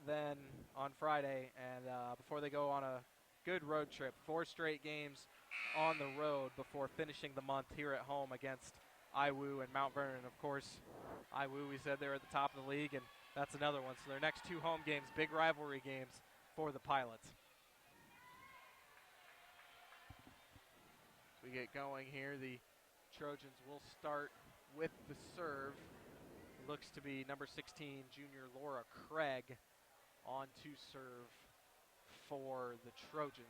then on Friday, and before they go on a good road trip, 4 straight games on the road before finishing the month here at home against IWU and Mount Vernon. Of course, IWU, we said they're at the top of the league, and that's another one. So their next 2 home games, big rivalry games for the Pilots. As we get going here, the Trojans will start with the serve. Looks to be number 16, junior Laura Craig, on to serve for the Trojans.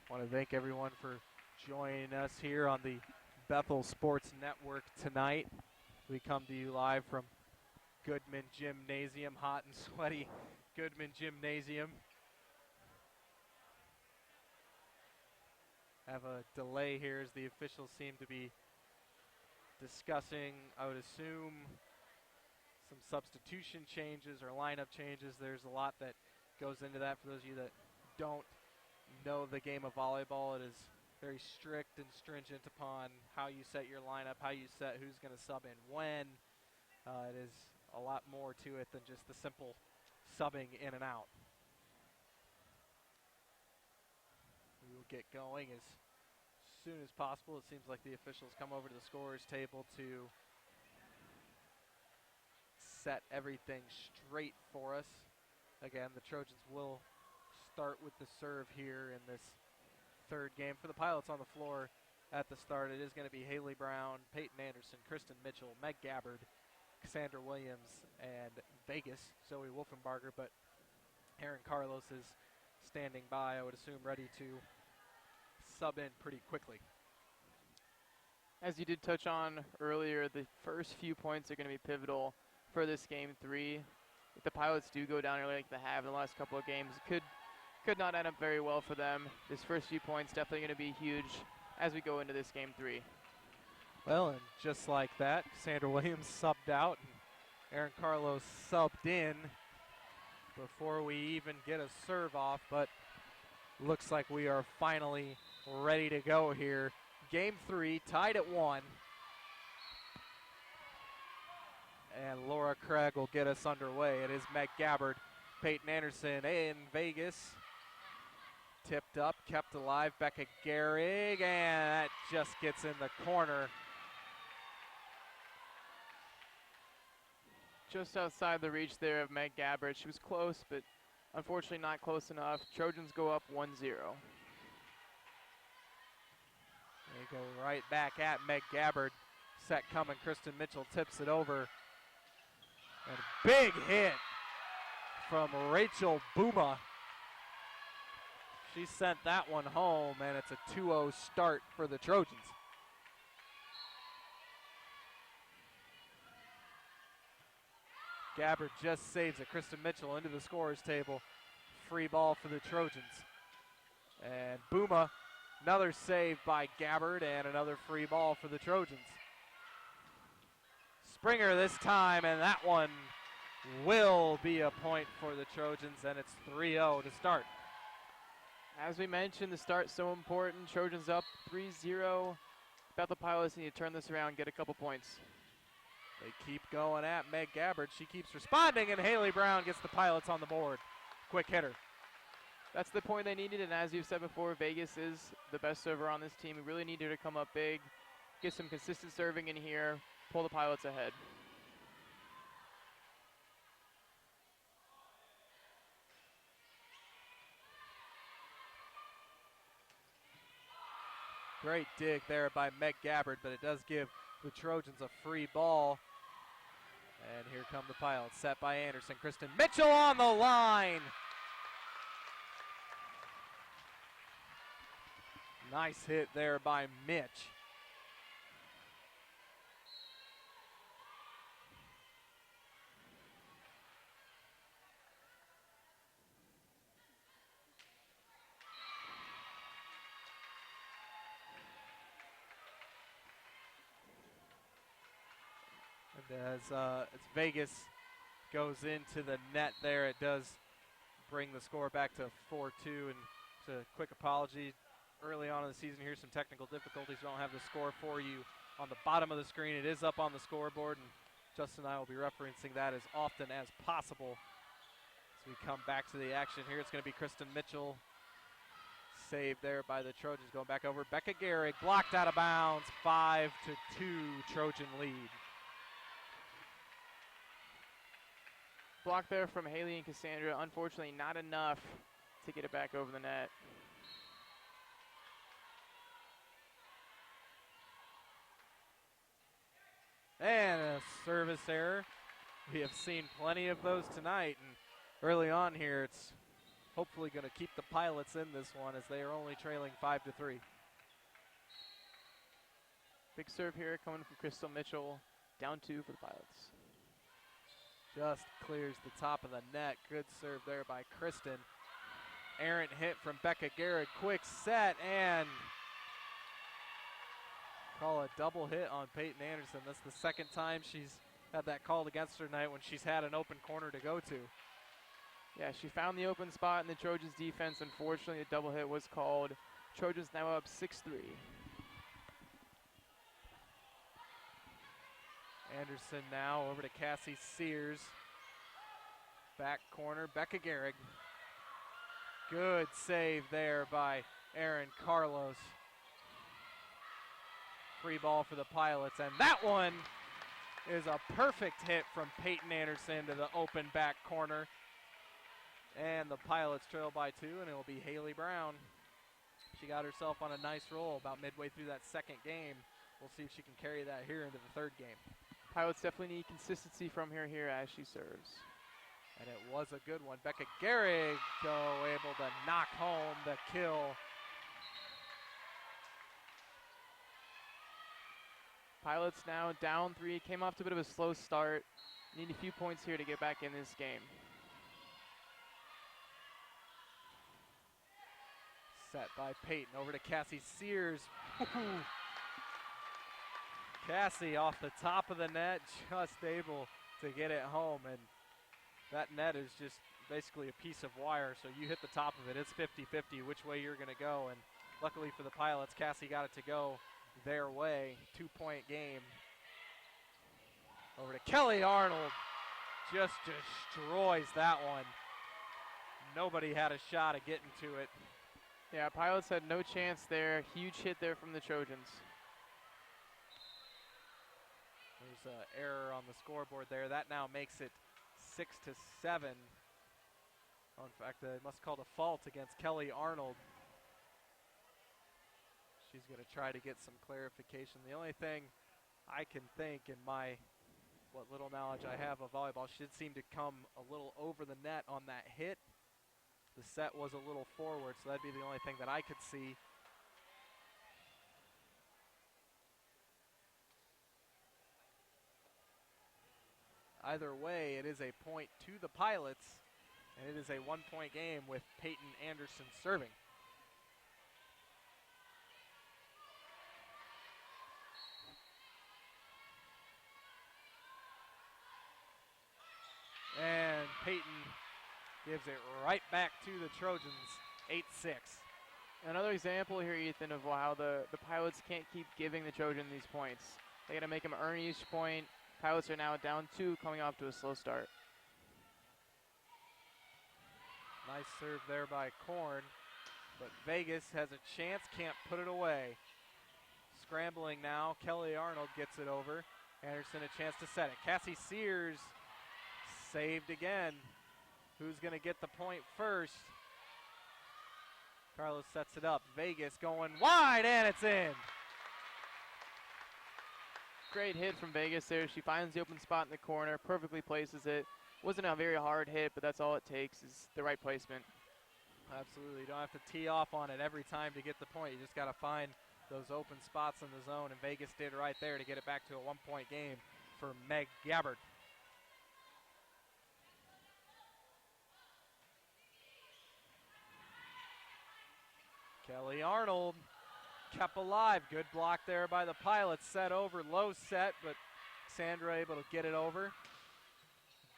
I want to thank everyone for joining us here on the Bethel Sports Network tonight. We come to you live from Goodman Gymnasium, hot and sweaty Goodman Gymnasium. Have a delay here as the officials seem to be discussing, I would assume, some substitution changes or lineup changes. There's a lot that goes into that. For those of you that don't know the game of volleyball, it is very strict and stringent upon how you set your lineup, how you set who's going to sub in when. It is a lot more to it than just the simple subbing in and out. We will get going as soon as possible. It seems like the officials come over to the scorer's table to set everything straight for us. Again, the Trojans will start with the serve here in this third game. For the Pilots on the floor at the start, it is going to be Haley Brown, Peyton Anderson, Kristen Mitchell, Meg Gabbard, Cassandra Williams, and Vegas, Zoe Wolfenbarger, but Aaron Carlos is standing by, I would assume, ready to sub in pretty quickly. As you did touch on earlier, the first few points are going to be pivotal for this game 3. If the Pilots do go down early like they have in the last couple of games, it could not end up very well for them. This first few points definitely going to be huge as we go into this game 3. Well, and just like that, Cassandra Williams subbed out and Aaron Carlos subbed in before we even get a serve off, but looks like we are finally ready to go here. Game 3, tied at 1. And Laura Craig will get us underway. It is Meg Gabbard, Peyton Anderson in Vegas. Tipped up, kept alive, Becca Gehrig, and that just gets in the corner. Just outside the reach there of Meg Gabbard. She was close, but unfortunately not close enough. Trojans go up 1-0. They go right back at Meg Gabbard. Set coming, Kristen Mitchell tips it over. And a big hit from Rachel Booma. She sent that one home, and it's a 2-0 start for the Trojans. Gabbard just saves it. Kristen Mitchell into the scorer's table. Free ball for the Trojans. And Booma, another save by Gabbard, and another free ball for the Trojans. Springer this time, and that one will be a point for the Trojans, and it's 3-0 to start. As we mentioned, the start's so important. Trojans up 3-0. Bethel Pilots need to turn this around, get a couple points. They keep going at Meg Gabbard. She keeps responding, and Haley Brown gets the Pilots on the board quick hitter. That's the point they needed, and as you've said before, Vegas is the best server on this team. We really needed to come up big, get some consistent serving in here, pull the Pilots ahead. Great dig there by Meg Gabbard, but it does give the Trojans a free ball. And here come the Pilots, set by Anderson. Kristen Mitchell on the line. Nice hit there by Mitch. And as Vegas goes into the net there, it does bring the score back to 4-2. And just a quick apology. Early on in the season here, some technical difficulties. We don't have the score for you on the bottom of the screen. It is up on the scoreboard, and Justin and I will be referencing that as often as possible. As we come back to the action here, it's going to be Kristen Mitchell. Saved there by the Trojans, going back over. Becca Gehrig blocked out of bounds. 5-2 Trojan lead. Block there from Haley and Cassandra. Unfortunately, not enough to get it back over the net. And a service error. We have seen plenty of those tonight. And early on here, it's hopefully going to keep the Pilots in this one as they are only trailing 5-3. Big serve here coming from Crystal Mitchell. Down 2 for the Pilots. Just clears the top of the net. Good serve there by Kristen. Errant hit from Becca Gehrig. Quick set and call a double hit on Peyton Anderson. That's the second time she's had that called against her tonight when she's had an open corner to go to. Yeah, she found the open spot in the Trojans defense. Unfortunately, a double hit was called. Trojans now up 6-3. Anderson now over to Cassie Sears. Back corner, Becca Gehrig. Good save there by Erin Carlos. Free ball for the Pilots, and that one is a perfect hit from Peyton Anderson to the open back corner. And the Pilots trail by 2, and it will be Haley Brown. She got herself on a nice roll about midway through that second game. We'll see if she can carry that here into the third game. Pilots definitely need consistency from her here as she serves. And it was a good one. Becca Gehrig, though, able to knock home the kill. Pilots now down 3. Came off to a bit of a slow start. Need a few points here to get back in this game. Set by Peyton over to Cassie Sears. Cassie off the top of the net, just able to get it home. And that net is just basically a piece of wire. So you hit the top of it, it's 50-50 which way you're going to go. And luckily for the Pilots, Cassie got it to go their way. 2-point game. Over to Kelly Arnold. Just destroys that one. Nobody had a shot at getting to it. Yeah, Pilots had no chance there. Huge hit there from the Trojans. There's an error on the scoreboard there. That now makes it 6-7. Oh, in fact, they must call a fault against Kelly Arnold. She's going to try to get some clarification. The only thing I can think in what little knowledge I have of volleyball, she did seem to come a little over the net on that hit. The set was a little forward, so that'd be the only thing that I could see. Either way, it is a point to the Pilots, and it is a 1-point game with Peyton Anderson serving. And Peyton gives it right back to the Trojans, 8-6. Another example here, Ethan, of how the Pilots can't keep giving the Trojans these points. They got to make them earn each point. Pilots are now down 2, coming off to a slow start. Nice serve there by Korn, but Vegas has a chance, can't put it away. Scrambling now, Kelly Arnold gets it over. Anderson a chance to set it. Cassie Sears saved again. Who's going to get the point first? Carlos sets it up. Vegas going wide, and it's in. Great hit from Vegas there. She finds the open spot in the corner, perfectly places it. Wasn't a very hard hit, but that's all it takes is the right placement. Absolutely. You don't have to tee off on it every time to get the point. You just got to find those open spots in the zone, and Vegas did right there to get it back to a 1-point game for Meg Gabbard. Kelly Arnold kept alive. Good block there by the Pilots. Set over, low set, but Sandra able to get it over.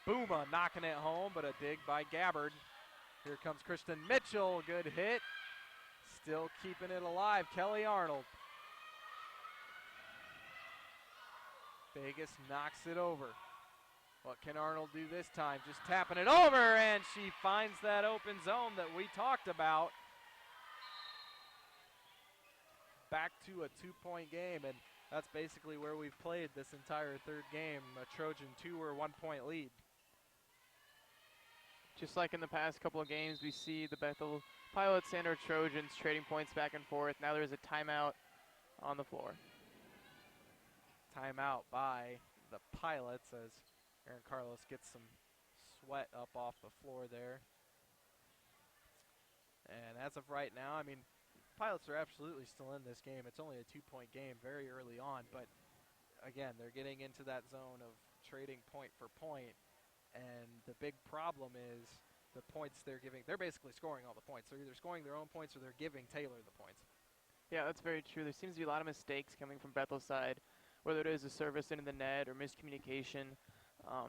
Booma knocking it home, but a dig by Gabbard. Here comes Kristen Mitchell. Good hit. Still keeping it alive. Kelly Arnold. Vegas knocks it over. What can Arnold do this time? Just tapping it over, and she finds that open zone that we talked about. Back to a 2-point game, and that's basically where we've played this entire third game. A Trojan 2 or 1-point lead. Just like in the past couple of games, we see the Bethel Pilots and our Trojans trading points back and forth. Now there's a timeout on the floor. Timeout by the Pilots as Aaron Carlos gets some sweat up off the floor there. And as of right now, I mean, Pilots are absolutely still in this game. It's only a 2-point game very early on, but again, they're getting into that zone of trading point for point. And the big problem is the points they're giving. They're basically scoring all the points. They're either scoring their own points or they're giving Taylor the points. Yeah, that's very true. There seems to be a lot of mistakes coming from Bethel's side, whether it is a service into the net or miscommunication.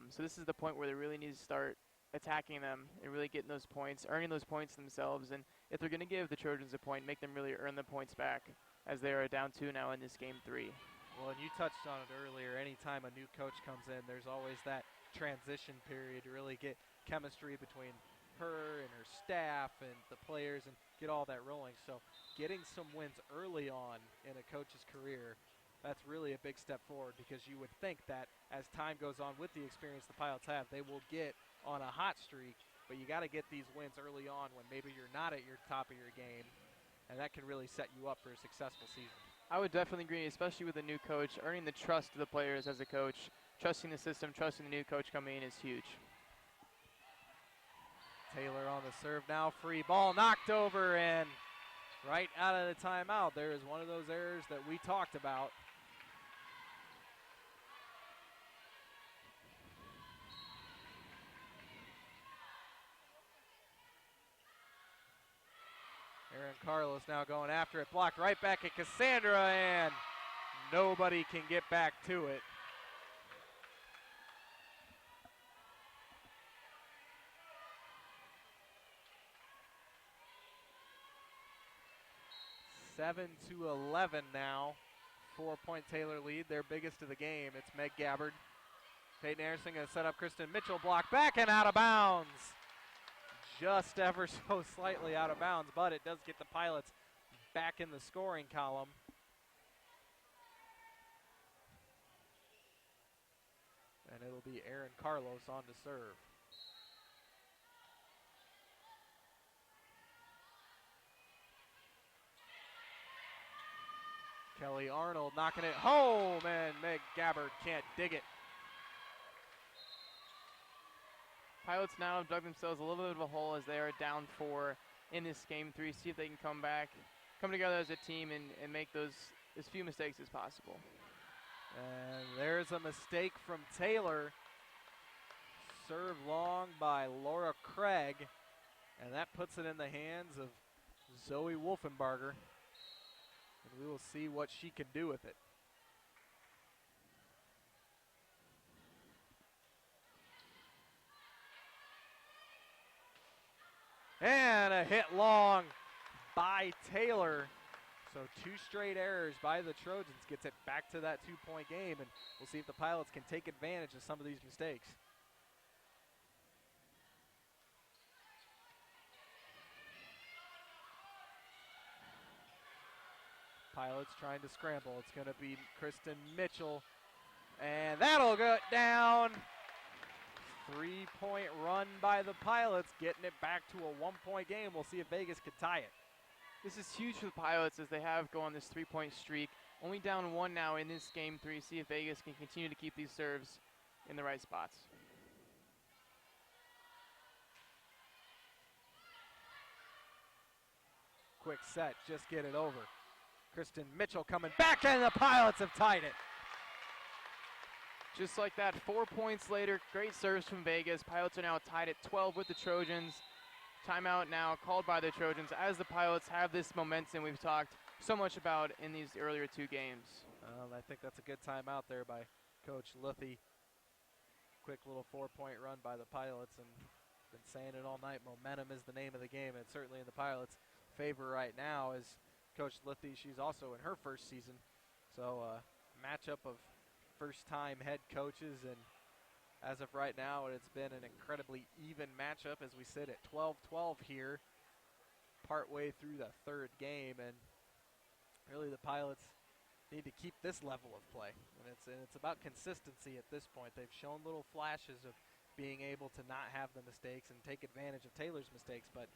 So this is the point where they really need to start attacking them and really getting those points, earning those points themselves. And if they're going to give the Trojans a point, make them really earn the points back, as they are down 2 now in this game 3. Well, and you touched on it earlier. Anytime a new coach comes in, there's always that transition period to really get chemistry between her and her staff and the players and get all that rolling. So getting some wins early on in a coach's career, that's really a big step forward, because you would think that as time goes on with the experience the Pilots have, they will get on a hot streak, but you got to get these wins early on when maybe you're not at your top of your game, and that can really set you up for a successful season. I would definitely agree, especially with a new coach. Earning the trust of the players as a coach, trusting the system, trusting the new coach coming in is huge. Taylor on the serve now, free ball knocked over, and right out of the timeout, there is one of those errors that we talked about. Aaron Carlos now going after it, blocked right back at Cassandra, and nobody can get back to it. Seven to 11 now. 4-point Taylor lead, their biggest of the game. It's Meg Gabbard. Peyton Anderson going to set up Kristen Mitchell, block back and out of bounds. Just ever so slightly out of bounds, but it does get the Pilots back in the scoring column. And it'll be Aaron Carlos on to serve. Kelly Arnold knocking it home, and Meg Gabbard can't dig it. Pilots now have dug themselves a little bit of a hole as they are down 4 in this game 3. See if they can come back, come together as a team, and make those as few mistakes as possible. And there's a mistake from Taylor. Served long by Laura Craig, and that puts it in the hands of Zoe Wolfenbarger. And we will see what she can do with it. And a hit long by Taylor. So 2 straight errors by the Trojans gets it back to that 2-point game, and we'll see if the Pilots can take advantage of some of these mistakes. Pilots trying to scramble. It's going to be Kristen Mitchell, and that'll go down. 3-point run by the Pilots, getting it back to a 1-point game. We'll see if Vegas can tie it. This is huge for the Pilots as they have go on this 3-point streak. Only down 1 now in this game 3. See if Vegas can continue to keep these serves in the right spots. Quick set, just get it over. Kristen Mitchell coming back, and the Pilots have tied it. Just like that, 4 points later, great serves from Vegas. Pilots are now tied at 12 with the Trojans. Timeout now called by the Trojans as the Pilots have this momentum we've talked so much about in these earlier 2 games. I think that's a good timeout there by Coach Luthi. Quick little 4-point run by the Pilots, and been saying it all night, momentum is the name of the game, and certainly in the Pilots' favor right now is Coach Luthi. She's also in her first season, so matchup of first-time head coaches, and as of right now, it's been an incredibly even matchup as we sit at 12-12 here, partway through the 3rd game, and really the Pilots need to keep this level of play, and it's about consistency at this point. They've shown little flashes of being able to not have the mistakes and take advantage of Taylor's mistakes, but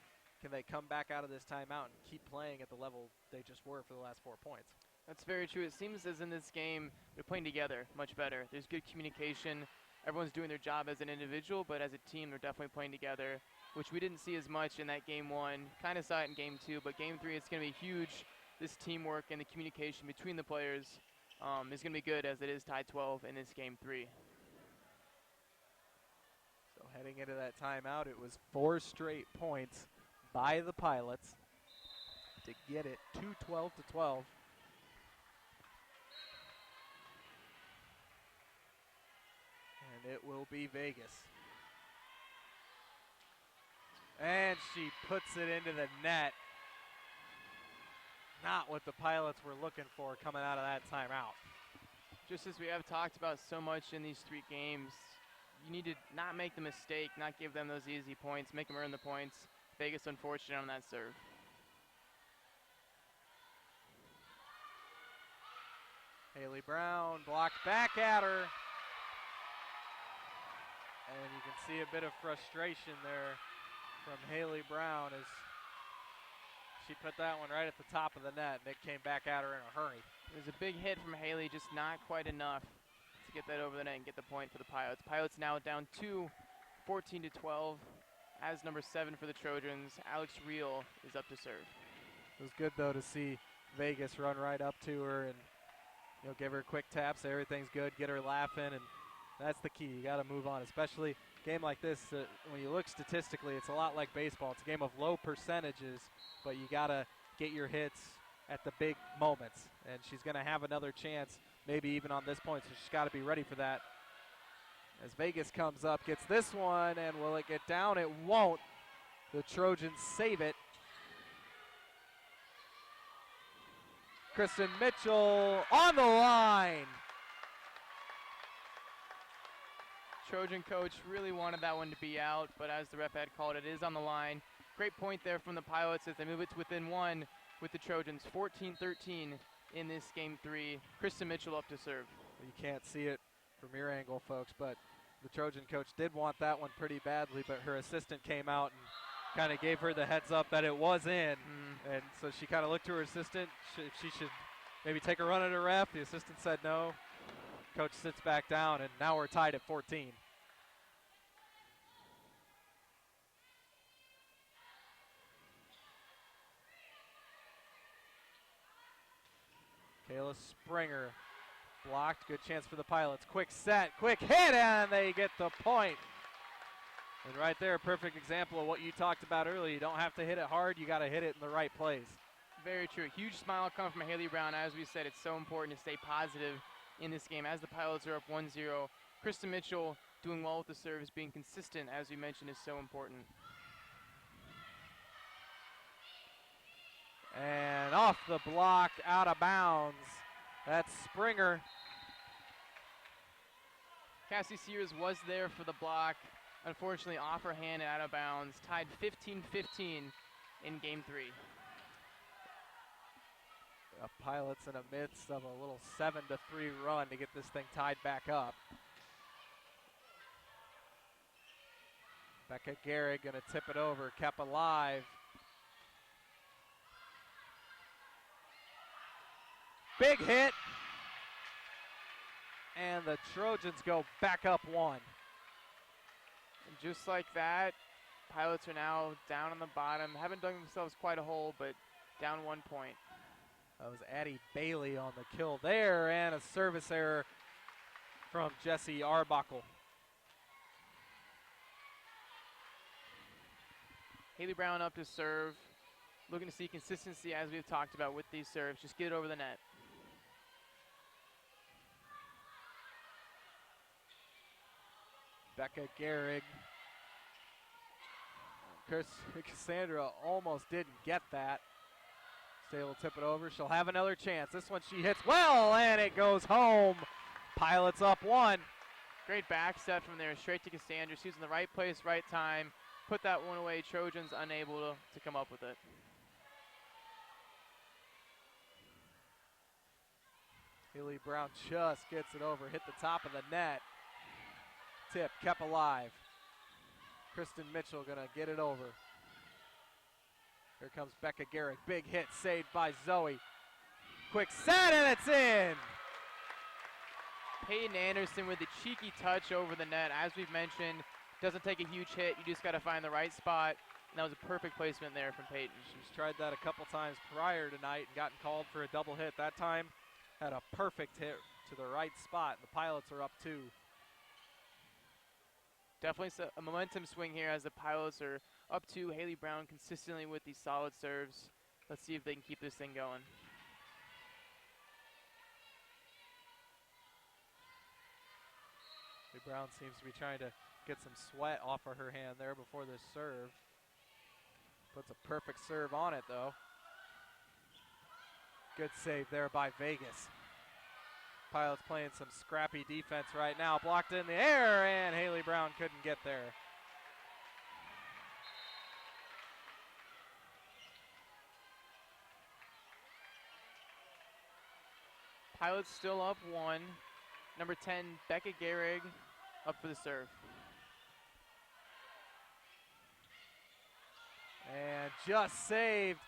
can they come back out of this timeout and keep playing at the level they just were for the last 4 points? That's very true. It seems as in this game, they're playing together much better. There's good communication. Everyone's doing their job as an individual, but as a team, they're definitely playing together, which we didn't see as much in that game 1. Kind of saw it in game 2, but game 3, it's going to be huge. This teamwork and the communication between the players is going to be good as it is tied 12 in this game 3. So heading into that timeout, it was 4 straight points by the Pilots to get it to 12-12. And it will be Vegas. And she puts it into the net. Not what the Pilots were looking for coming out of that timeout. Just as we have talked about so much in these 3 games, you need to not make the mistake, not give them those easy points, make them earn the points. Vegas unfortunate on that serve. Haley Brown blocked back at her. And you can see a bit of frustration there from Haley Brown as she put that one right at the top of the net, and it came back at her in a hurry. It was a big hit from Haley, just not quite enough to get that over the net and get the point for the Pilots. Pilots now down 2, 14-12. As number 7 for the Trojans, Alex Reel is up to serve. It was good, though, to see Vegas run right up to her and give her a quick tap, say everything's good, get her laughing, and that's the key. You got to move on, especially a game like this. When you look statistically, it's a lot like baseball. It's a game of low percentages, but you got to get your hits at the big moments, and she's going to have another chance, maybe even on this point, so she's got to be ready for that. As Vegas comes up, gets this one, and will it get down? It won't. The Trojans save it. Kristen Mitchell on the line. Trojan coach really wanted that one to be out, but as the ref had called it, is on the line. Great point there from the Pilots as they move it to within 1 with the Trojans. 14-13 in this game 3. Kristen Mitchell up to serve. You can't see it from your angle, folks, but the Trojan coach did want that one pretty badly, but her assistant came out and kind of gave her the heads up that it was in. And so she kind of looked to her assistant if she should maybe take a run at her ref. The assistant said no. Coach sits back down, and now we're tied at 14. Kayla Springer blocked. Good chance for the Pilots. Quick set, quick hit, and they get the point. And right there, a perfect example of what you talked about earlier. You don't have to hit it hard. You got to hit it in the right place. Very true. Huge smile coming from Haley Brown. As we said, it's so important to stay positive in this game. As the Pilots are up 1-0, Kristen Mitchell doing well with the serves, being consistent, as we mentioned, is so important. And off the block, out of bounds. That's Springer. Cassie Sears was there for the block. Unfortunately, off her hand and out of bounds. Tied 15-15 in game 3. Pilots in the midst of a little 7-3 run to get this thing tied back up. Becca Gehrig gonna tip it over, kept alive. Big hit. And the Trojans go back up one. And just like that, Pilots are now down on the bottom. Haven't dug themselves quite a hole, but down 1 point. That was Addie Bailey on the kill there, and a service error from Jesse Arbuckle. Haley Brown up to serve. Looking to see consistency as we've talked about with these serves. Just get it over the net. Becca Gehrig. Cassandra almost didn't get that. Stay will tip it over. She'll have another chance. This one she hits well, and it goes home. Pilots up one. Great back set from there, straight to Cassandra. She's in the right place, right time. Put that one away. Trojans unable to come up with it. Haley Brown just gets it over, hit the top of the net. Tip kept alive. Kristen Mitchell gonna get it over. Here comes Becca Gehrig. Big hit saved by Zoe. Quick set, and it's in. Peyton Anderson with the cheeky touch over the net. As we've mentioned, doesn't take a huge hit. You just got to find the right spot. And that was a perfect placement there from Peyton. She's tried that a couple times prior tonight and gotten called for a double hit. That time had a perfect hit to the right spot. The Pilots are up two. Definitely a momentum swing here as the Pilots are up two. Haley Brown consistently with these solid serves. Let's see if they can keep this thing going. Haley Brown seems to be trying to get some sweat off of her hand there before this serve. Puts a perfect serve on it though. Good save there by Vegas. Pilots playing some scrappy defense right now. Blocked in the air, and Haley Brown couldn't get there. Pilots still up one. Number 10, Becca Gehrig, up for the serve. And just saved.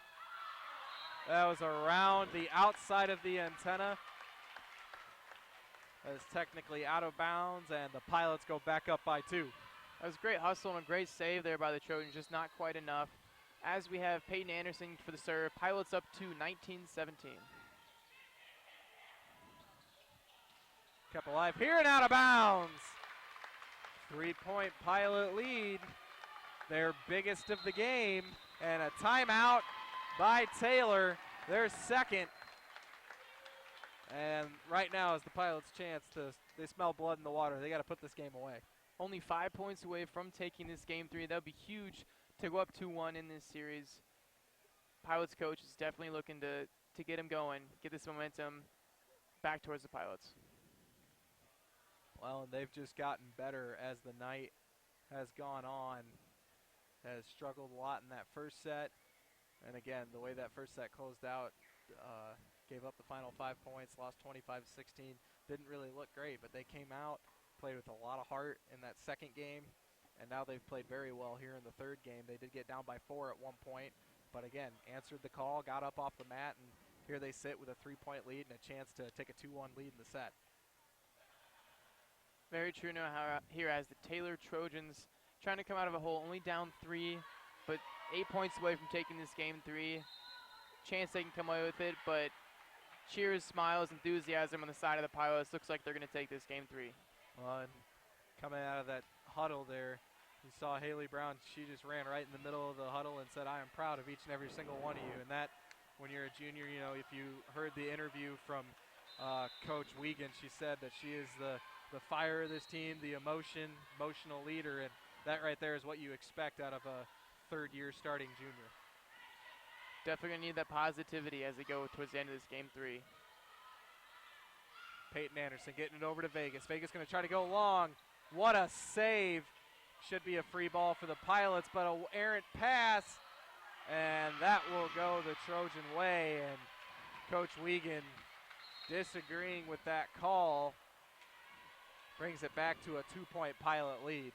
That was around the outside of the antenna. That is technically out of bounds, and the Pilots go back up by two. That was great hustle and a great save there by the Trojans, just not quite enough. As we have Peyton Anderson for the serve, Pilots up to 19-17. Kept alive here and out of bounds. 3-point Pilot lead, their biggest of the game, and a timeout by Taylor, their second. And right now is the Pilots' chance they smell blood in the water. They got to put this game away. Only 5 points away from taking this game three. That would be huge to go up 2-1 in this series. Pilots coach is definitely looking to get him going, get this momentum back towards the Pilots. Well, and they've just gotten better as the night has gone on. Has struggled a lot in that first set. And again, the way that first set closed out, gave up the final 5 points, lost 25-16. Didn't really look great, but they came out, played with a lot of heart in that second game, and now they've played very well here in the third game. They did get down by 4 at one point, but again, answered the call, got up off the mat, and here they sit with a 3-point lead and a chance to take a 2-1 lead in the set. Very true now here as the Taylor Trojans trying to come out of a hole, only down 3, but 8 points away from taking this game 3. Chance they can come away with it, but cheers, smiles, enthusiasm on the side of the Pilots. Looks like they're going to take this game 3. Well, and coming out of that huddle there, you saw Haley Brown. She just ran right in the middle of the huddle and said, "I am proud of each and every single one of you." And that, when you're a junior, you know, if you heard the interview from Coach Wiegand, she said that she is the fire of this team, the emotional leader, and that right there is what you expect out of a third-year starting junior. Definitely going to need that positivity as they go towards the end of this game 3. Peyton Anderson getting it over to Vegas. Vegas going to try to go long. What a save. Should be a free ball for the Pilots, but an errant pass, and that will go the Trojan way. And Coach Wiegand disagreeing with that call. Brings it back to a 2-point Pilot lead.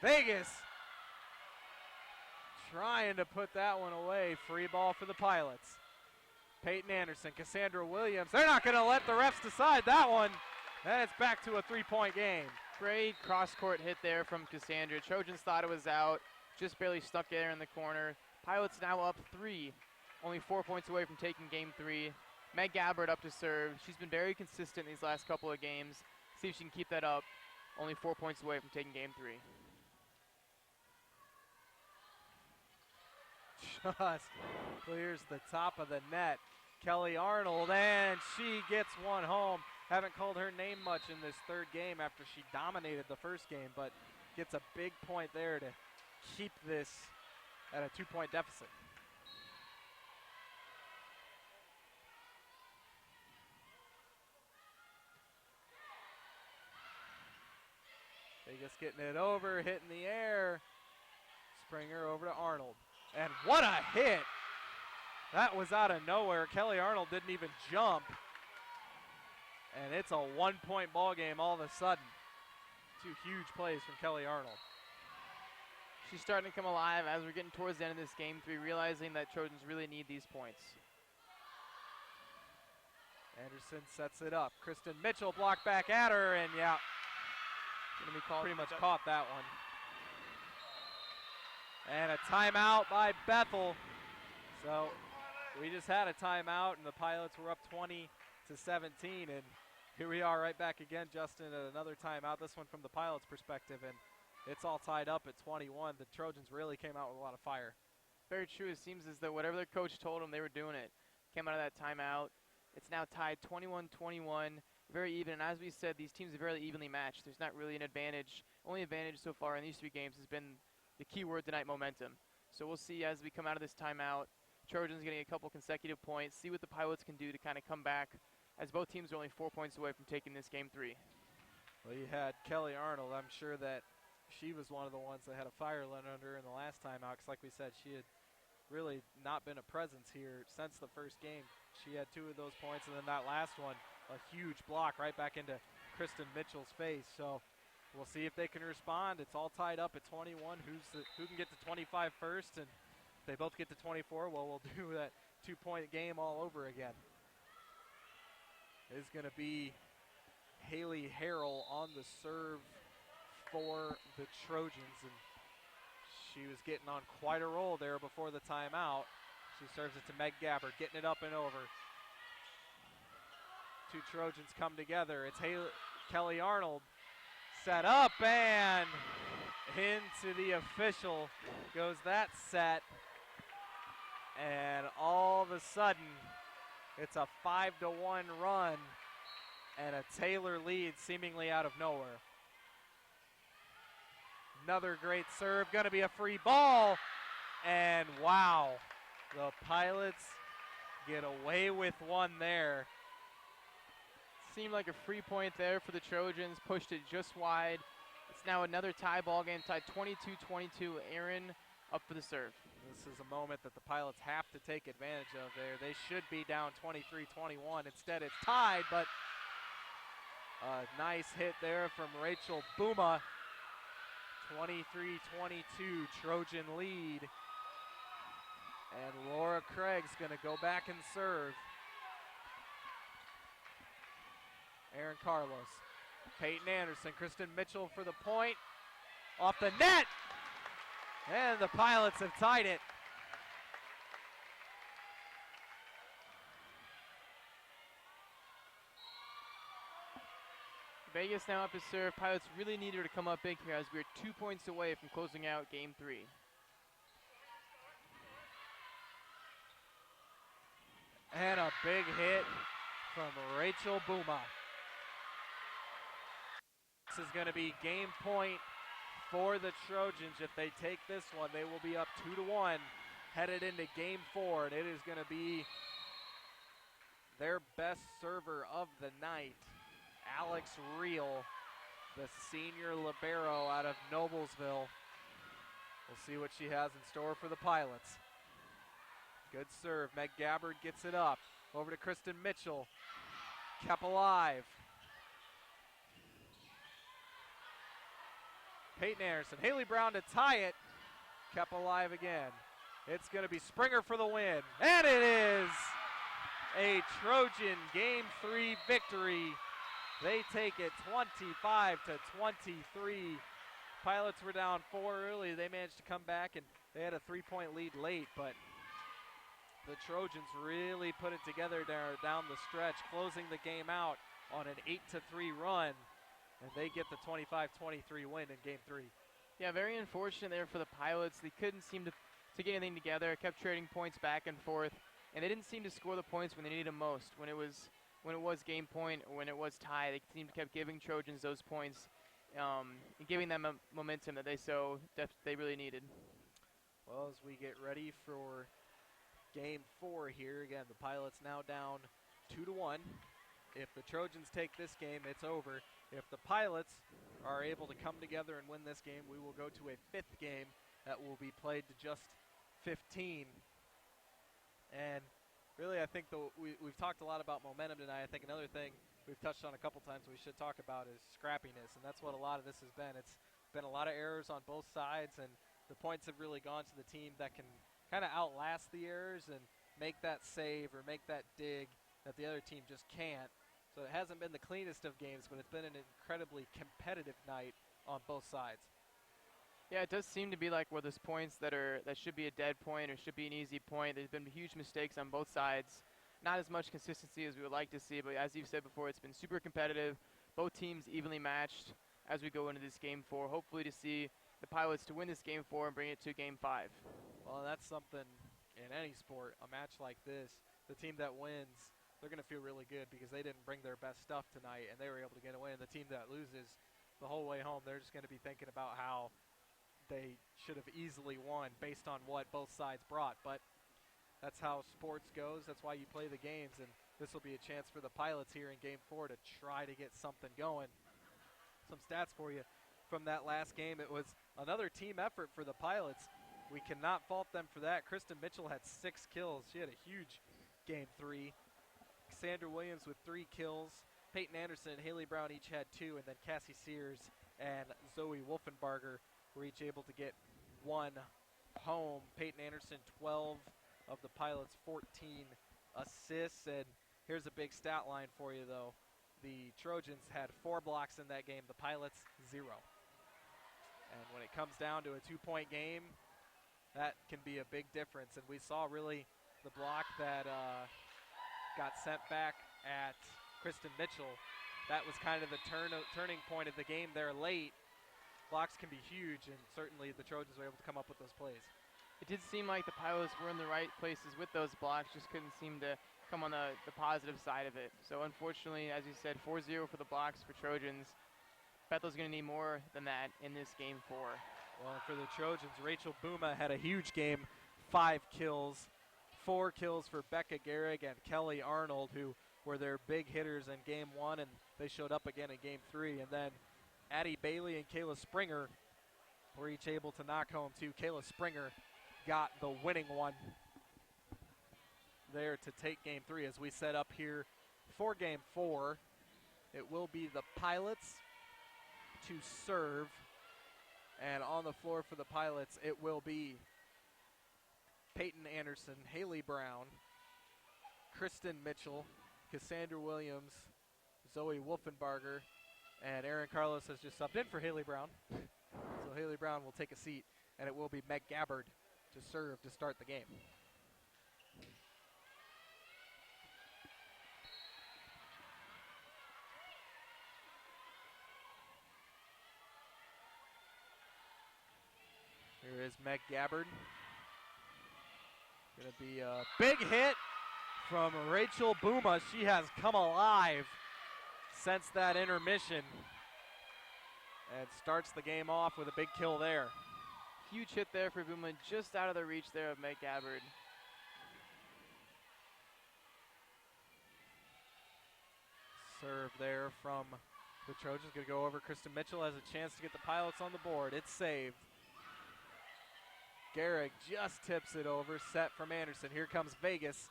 Vegas trying to put that one away. Free ball for the Pilots. Peyton Anderson, Cassandra Williams. They're not going to let the refs decide that one. And it's back to a 3-point game. Great cross-court hit there from Cassandra. Trojans thought it was out, just barely stuck there in the corner. Pilots now up 3, only 4 points away from taking game 3. Meg Gabbard up to serve. She's been very consistent these last couple of games. See if she can keep that up. Only 4 points away from taking game 3. Just clears the top of the net. Kelly Arnold, and she gets one home. Haven't called her name much in this third game after she dominated the first game, but gets a big point there to keep this at a 2-point deficit. Vegas getting it over, hitting the air. Springer over to Arnold. And what a hit! That was out of nowhere. Kelly Arnold didn't even jump. And it's a 1-point ball game all of a sudden. 2 huge plays from Kelly Arnold. She's starting to come alive as we're getting towards the end of this game 3, realizing that Trojans really need these points. Anderson sets it up. Kristen Mitchell blocked back at her, and yeah, Gonna be called pretty much caught that one. And a timeout by Bethel. So we just had a timeout, and the Pilots were up 20-17, and here we are right back again, Justin, at another timeout. This one from the Pilots' perspective, and it's all tied up at 21. The Trojans really came out with a lot of fire. Very true. It seems as though whatever their coach told them, they were doing it. Came out of that timeout. It's now tied 21-21, very even. And as we said, these teams are very evenly matched. There's not really an advantage. Only advantage so far in these 3 games has been the key word tonight, momentum. So we'll see as we come out of this timeout. Trojans getting a couple consecutive points. See what the Pilots can do to kind of come back, as both teams are only 4 points away from taking this game 3. Well, you had Kelly Arnold. I'm sure that she was one of the ones that had a fire lit under her in the last timeout, because like we said, she had really not been a presence here since the first game. She had 2 of those points, and then that last one, a huge block right back into Kristen Mitchell's face. So we'll see if they can respond. It's all tied up at 21. Who can get to 25 first? And if they both get to 24, well, we'll do that 2-point game all over again. It's going to be Haley Harrell on the serve for the Trojans, and she was getting on quite a roll there before the timeout. She serves it to Meg Gabbard, getting it up and over. 2 Trojans come together. It's Kelly Arnold set up, and into the official goes that set. And all of a sudden, it's a 5-1 run and a Taylor lead seemingly out of nowhere. Another great serve, gonna be a free ball, and wow, the Pilots get away with one there. Seemed like a free point there for the Trojans, pushed it just wide. It's now another tie ball game, tied 22-22. Aaron up for the serve. This is a moment that the Pilots have to take advantage of there. They should be down 23-21. Instead, it's tied, but a nice hit there from Rachel Buma. 23-22, Trojan lead. And Laura Craig's going to go back and serve. Aaron Carlos, Peyton Anderson, Kristen Mitchell for the point. Off the net! And the Pilots have tied it. Vegas now up to serve. Pilots really need her to come up big here as we're 2 points away from closing out game 3. And a big hit from Rachel Buma. This is going to be game point for the Trojans. If they take this one, they will be up 2-1, headed into game 4, and it is going to be their best server of the night Alex Reel, the senior libero out of Noblesville. We'll see what she has in store for the Pilots. Good serve. Meg Gabbard gets it up. Over to Kristen Mitchell. Kept alive. Peyton Anderson. Haley Brown to tie it. Kept alive again. It's going to be Springer for the win. And it is a Trojan Game 3 victory. They take it 25-23. Pilots were down 4 early. They managed to come back, and they had a 3-point lead late, but the Trojans really put it together down the stretch, closing the game out on an 8-3 run, and they get the 25-23 win in Game 3. Yeah, very unfortunate there for the Pilots. They couldn't seem to get anything together, kept trading points back and forth, and they didn't seem to score the points when they needed them most. When it was game point or when it was tie, they seemed to kept giving Trojans those points, and giving them a momentum that they really needed. Well, as we get ready for Game 4 here, again, the Pilots now down 2-1. If the Trojans take this game, it's over. If the Pilots are able to come together and win this game, we will go to a 5th game that will be played to just 15. And really, I think we've talked a lot about momentum tonight. I think another thing we've touched on a couple times we should talk about is scrappiness, and that's what a lot of this has been. It's been a lot of errors on both sides, and the points have really gone to the team that can kind of outlast the errors and make that save or make that dig that the other team just can't. So it hasn't been the cleanest of games, but it's been an incredibly competitive night on both sides. Yeah, it does seem to be like where there's points that should be a dead point or should be an easy point. There's been huge mistakes on both sides. Not as much consistency as we would like to see, but as you've said before, it's been super competitive. Both teams evenly matched as we go into this Game 4. Hopefully to see the Pilots to win this Game 4 and bring it to Game 5. Well, that's something in any sport, a match like this. The team that wins, they're going to feel really good because they didn't bring their best stuff tonight and they were able to get a win. The team that loses the whole way home, they're just going to be thinking about how they should have easily won based on what both sides brought. But that's how sports goes. That's why you play the games, and this will be a chance for the Pilots here in Game 4 to try to get something going. Some stats for you from that last game. It was another team effort for the Pilots. We cannot fault them for that. Kristen Mitchell had 6 kills. She had a huge Game 3. Cassandra Williams with 3 kills. Peyton Anderson and Haley Brown each had 2, and then Cassie Sears and Zoe Wolfenbarger were each able to get 1 home. Peyton Anderson, 12 of the Pilots' 14 assists. And here's a big stat line for you, though. The Trojans had 4 blocks in that game. The Pilots, 0. And when it comes down to a 2-point game, that can be a big difference. And we saw really the block that got sent back at Kristen Mitchell. That was kind of the turning point of the game there late. Blocks can be huge, and certainly the Trojans were able to come up with those plays. It did seem like the Pilots were in the right places with those blocks, just couldn't seem to come on the positive side of it. So unfortunately, as you said, 4-0 for the blocks for Trojans. Bethel's going to need more than that in this Game 4. Well, for the Trojans, Rachel Buma had a huge game, 5 kills. 4 kills for Becca Gehrig and Kelly Arnold, who were their big hitters in Game 1, and they showed up again in Game 3. And then Addie Bailey and Kayla Springer were each able to knock home 2. Kayla Springer got the winning one there to take Game 3 as we set up here for Game 4. It will be the Pilots to serve, and on the floor for the Pilots it will be Peyton Anderson, Haley Brown, Kristen Mitchell, Cassandra Williams, Zoe Wolfenbarger, and Aaron Carlos has just subbed in for Haley Brown. So Haley Brown will take a seat, and it will be Meg Gabbard to serve to start the game. Here is Meg Gabbard. Going to be a big hit from Rachel Buma. She has come alive since that intermission and starts the game off with a big kill there. Huge hit there for Buma, just out of the reach there of Meg Gabbard. Serve there from the Trojans. Going to go over. Kristen Mitchell has a chance to get the Pilots on the board. It's saved. Garrick just tips it over. Set from Anderson. Here comes Vegas.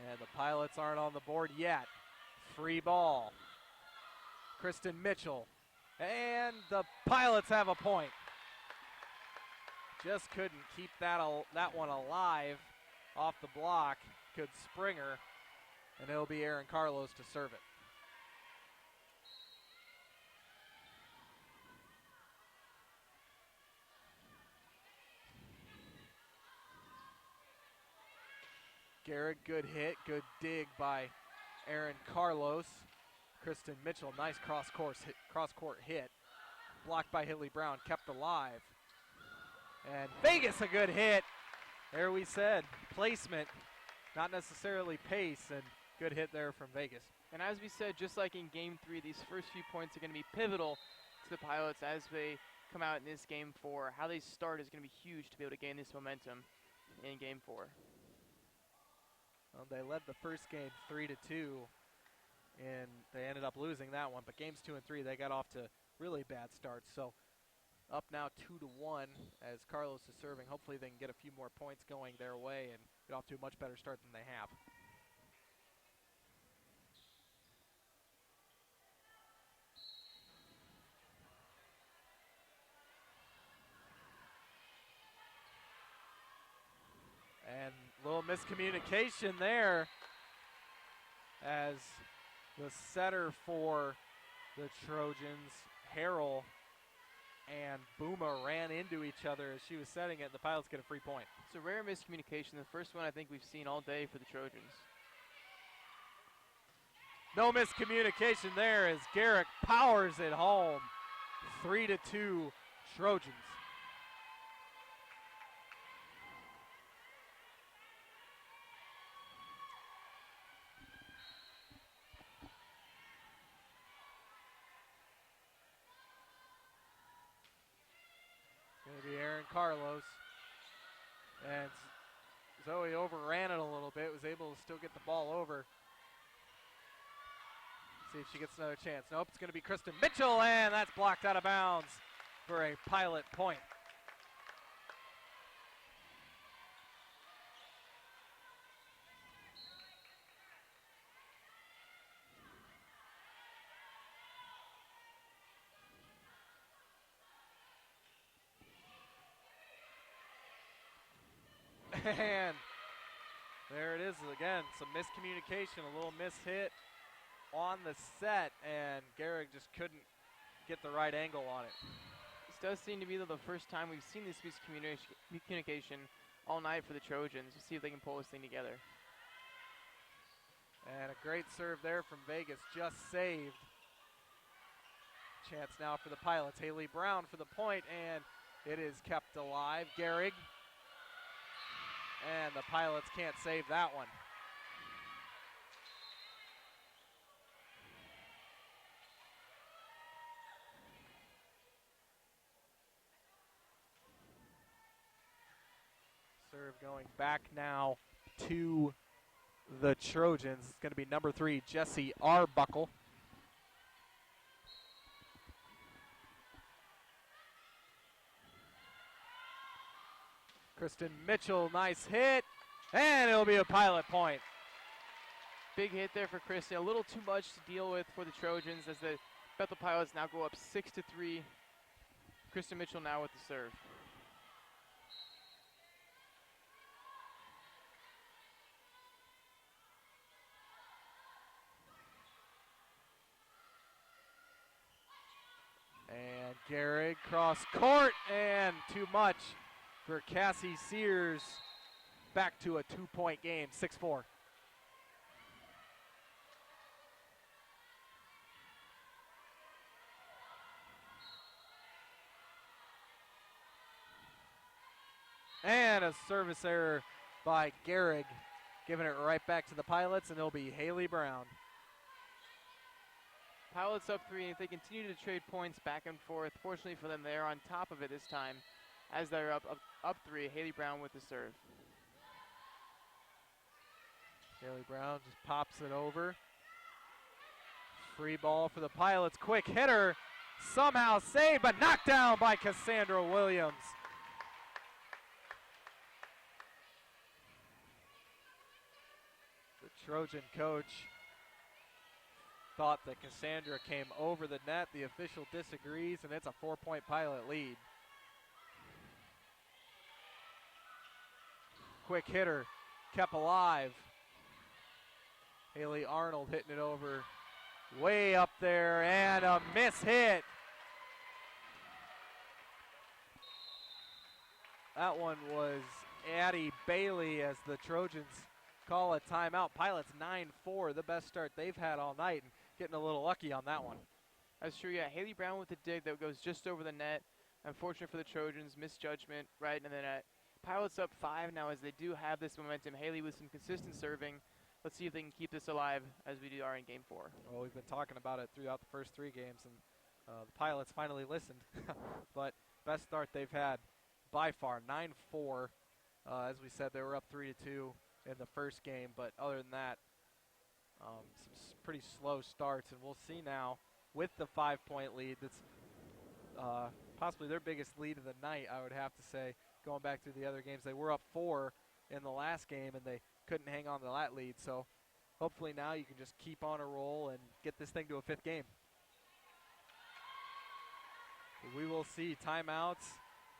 And the Pilots aren't on the board yet. Free ball. Kristen Mitchell. And the Pilots have a point. Just couldn't keep that one alive off the block. Good Springer. And it'll be Aaron Carlos to serve it. Garrett, good hit, good dig by Aaron Carlos. Kristen Mitchell, nice cross-court hit. Blocked by Hilly Brown, kept alive. And Vegas, a good hit. There we said, placement, not necessarily pace, and good hit there from Vegas. And as we said, just like in Game 3, these first few points are going to be pivotal to the Pilots as they come out in this Game 4. How they start is going to be huge to be able to gain this momentum in Game 4. Well, they led the first game 3-2, and they ended up losing that one. But games 2 and 3, they got off to really bad starts. So up now 2-1 as Carlos is serving. Hopefully they can get a few more points going their way and get off to a much better start than they have. And a little miscommunication there as the setter for the Trojans, Harrell and Booma, ran into each other as she was setting it. The Pilots get a free point. It's a rare miscommunication. The first one I think we've seen all day for the Trojans. No miscommunication there as Garrick powers it home. 3-2 Trojans. Carlos, and Zoe overran it a little bit, was able to still get the ball over. See if she gets another chance. Nope, it's going to be Kristen Mitchell, and that's blocked out of bounds for a Pilot point. And there it is again, some miscommunication, a little mishit on the set, and Garrick just couldn't get the right angle on it. This does seem to be the first time we've seen this miscommunication all night for the Trojans. We'll see if they can pull this thing together. And a great serve there from Vegas, just saved. Chance now for the Pilots. Haley Brown for the point, and it is kept alive. Garrick. And the Pilots can't save that one. Serve going back now to the Trojans. It's going to be number 3, Jessie Arbuckle. Kristen Mitchell, nice hit, and it'll be a Pilot point. Big hit there for Kristen. A little too much to deal with for the Trojans as the Bethel Pilots now go up 6-3. Kristen Mitchell now with the serve. And Garrick cross court, and too much for Cassie Sears. Back to a 2-point game, 6-4. And a service error by Garrick, giving it right back to the Pilots, and it'll be Haley Brown. Pilots up 3, and if they continue to trade points back and forth, fortunately for them, they're on top of it this time. As they're up 3, Haley Brown with the serve. Haley Brown just pops it over. Free ball for the Pilots. Quick hitter. Somehow saved, but knocked down by Cassandra Williams. The Trojan coach thought that Cassandra came over the net. The official disagrees, and it's a 4-point Pilot lead. Quick hitter, kept alive. Haley Arnold hitting it over way up there, and a miss hit. That one was Addie Bailey as the Trojans call a timeout. Pilots 9-4, the best start they've had all night, and getting a little lucky on that one. That's true, yeah. Haley Brown with the dig that goes just over the net. Unfortunate for the Trojans, misjudgment, right? And then Pilots up 5 now as they do have this momentum. Haley with some consistent serving. Let's see if they can keep this alive as we are in Game 4. Well, we've been talking about it throughout the first 3 games, and the Pilots finally listened. But best start they've had by far, 9-4. As we said, they were up 3-2 in the first game, but other than that, some pretty slow starts. And we'll see now with the 5-point lead. That's possibly their biggest lead of the night, I would have to say. Going back through the other games, they were up 4 in the last game, and they couldn't hang on to that lead. So hopefully now you can just keep on a roll and get this thing to a 5th game. We will see. Timeouts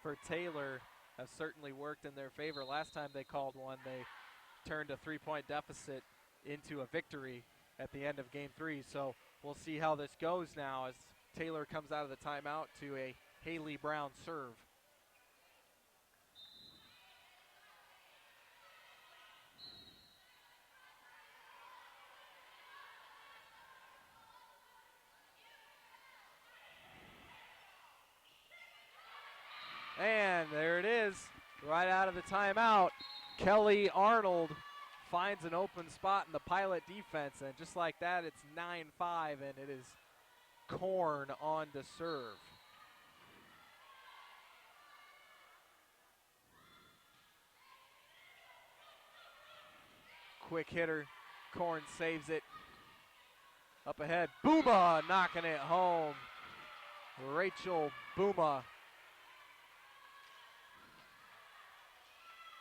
for Taylor have certainly worked in their favor. Last time they called one, they turned a 3-point deficit into a victory at the end of Game 3. So we'll see how this goes now as Taylor comes out of the timeout to a Haley Brown serve. And there it is, right out of the timeout. Kelly Arnold finds an open spot in the Pilot defense, and just like that, it's 9-5, and it is Korn on to serve. Quick hitter, Korn saves it. Up ahead, Booma knocking it home. Rachel Booma.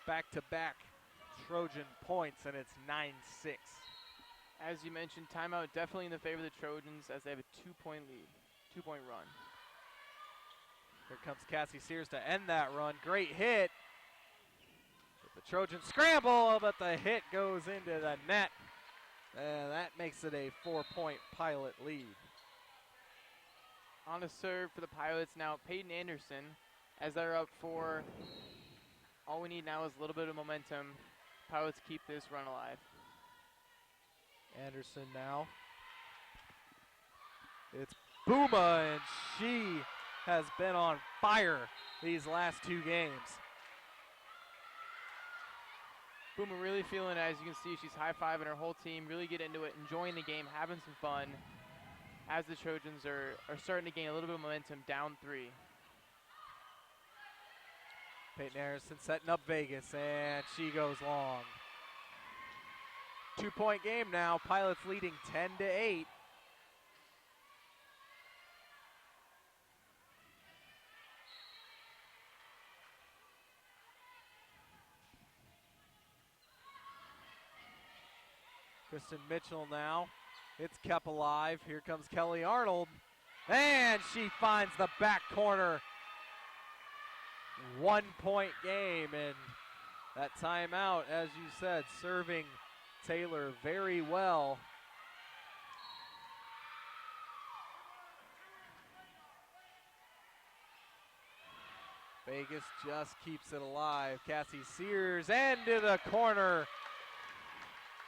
Back-to-back Trojan points, and it's 9-6. As you mentioned, timeout definitely in the favor of the Trojans as they have a 2-point lead, 2-point run. Here comes Cassie Sears to end that run. Great hit. But the Trojans scramble, but the hit goes into the net. And that makes it a 4-point Pilot lead. On a serve for the Pilots now, Peyton Anderson, as they're up 4. All we need now is a little bit of momentum. Pilots keep this run alive. Anderson now. It's Booma, and she has been on fire these last 2 games. Booma really feeling it. As you can see, she's high-fiving her whole team, really get into it, enjoying the game, having some fun, as the Trojans are starting to gain a little bit of momentum, down 3. Peyton Anderson setting up Vegas, and she goes long. 2-point game now. Pilots leading 10-8. Kristen Mitchell now. It's kept alive. Here comes Kelly Arnold, and she finds the back corner. 1-point game, and that timeout, as you said, serving Taylor very well. Vegas just keeps it alive. Cassie Sears into the corner.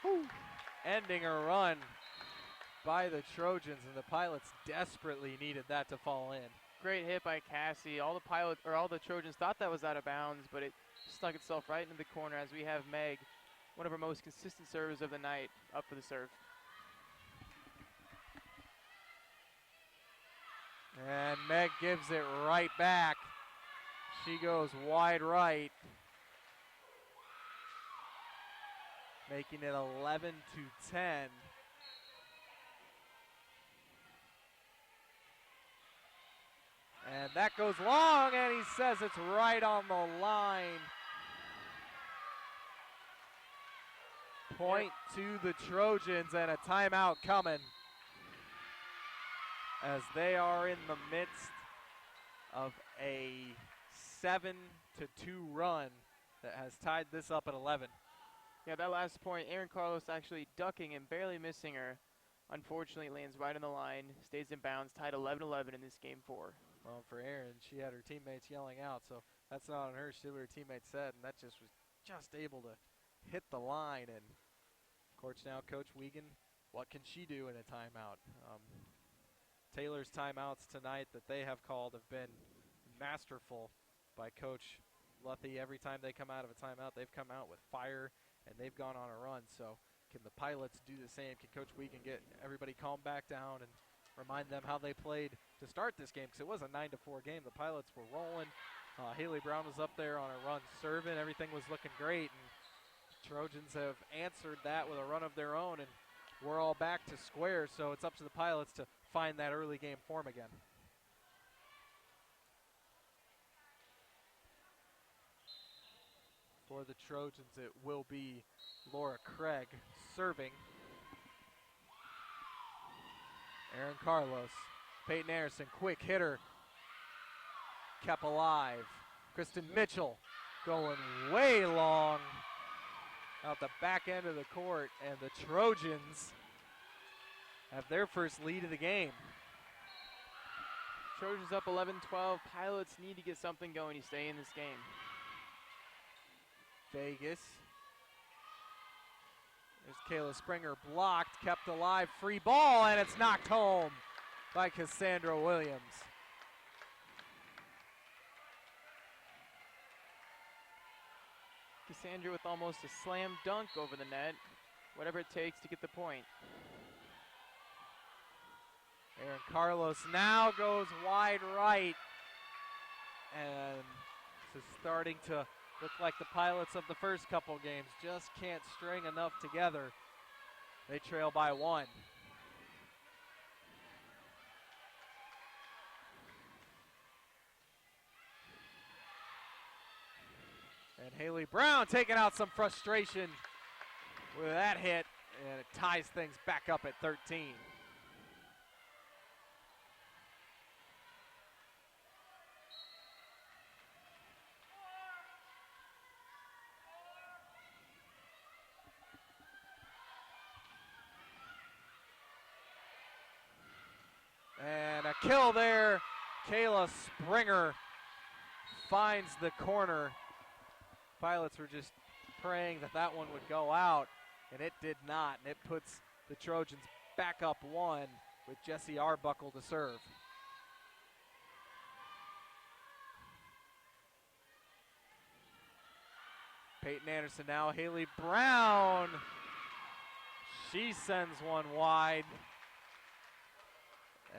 Whew. Ending a run by the Trojans, and the Pilots desperately needed that to fall in. Great hit by Cassie. All the Trojans thought that was out of bounds, but it snuck itself right into the corner as we have Meg, one of our most consistent servers of the night, up for the serve. And Meg gives it right back. She goes wide right, making it 11-10. And that goes long, and he says it's right on the line. Point to the Trojans and a timeout coming as they are in the midst of a 7-2 run that has tied this up at 11. Yeah, that last point, Aaron Carlos actually ducking and barely missing her. Unfortunately, lands right on the line, stays in bounds, tied 11-11 in this game 4. Well, for Aaron, she had her teammates yelling out, so that's not on her. She did what her teammates said, and that just was just able to hit the line. And Coach Wiegand, what can she do in a timeout? Taylor's timeouts tonight that they have called have been masterful by Coach Luthi. Every time they come out of a timeout, they've come out with fire, and they've gone on a run. So can the Pilots do the same? Can Coach Wiegand get everybody calm back down and remind them how they played to start this game? Because it was a 9-4 game. The Pilots were rolling. Haley Brown was up there on a run serving. Everything was looking great. And Trojans have answered that with a run of their own, and we're all back to square. So it's up to the Pilots to find that early game form again. For the Trojans, it will be Laura Craig serving. Aaron Carlos, Peyton Anderson, quick hitter, kept alive. Kristen Mitchell going way long out the back end of the court, and the Trojans have their first lead of the game. Trojans up 11-12. Pilots need to get something going to stay in this game. Vegas. There's Kayla Springer blocked, kept alive, free ball, and it's knocked home by Cassandra Williams. Cassandra with almost a slam dunk over the net. Whatever it takes to get the point. Aaron Carlos now goes wide right. And this is starting to look like the Pilots of the first couple games. Just can't string enough together. They trail by 1. And Haley Brown taking out some frustration with that hit, and it ties things back up at 13. And a kill there. Kayla Springer finds the corner. Pilots were just praying that that one would go out, and it did not. And it puts the Trojans back up 1 with Jessie Arbuckle to serve. Peyton Anderson now. Haley Brown. She sends one wide.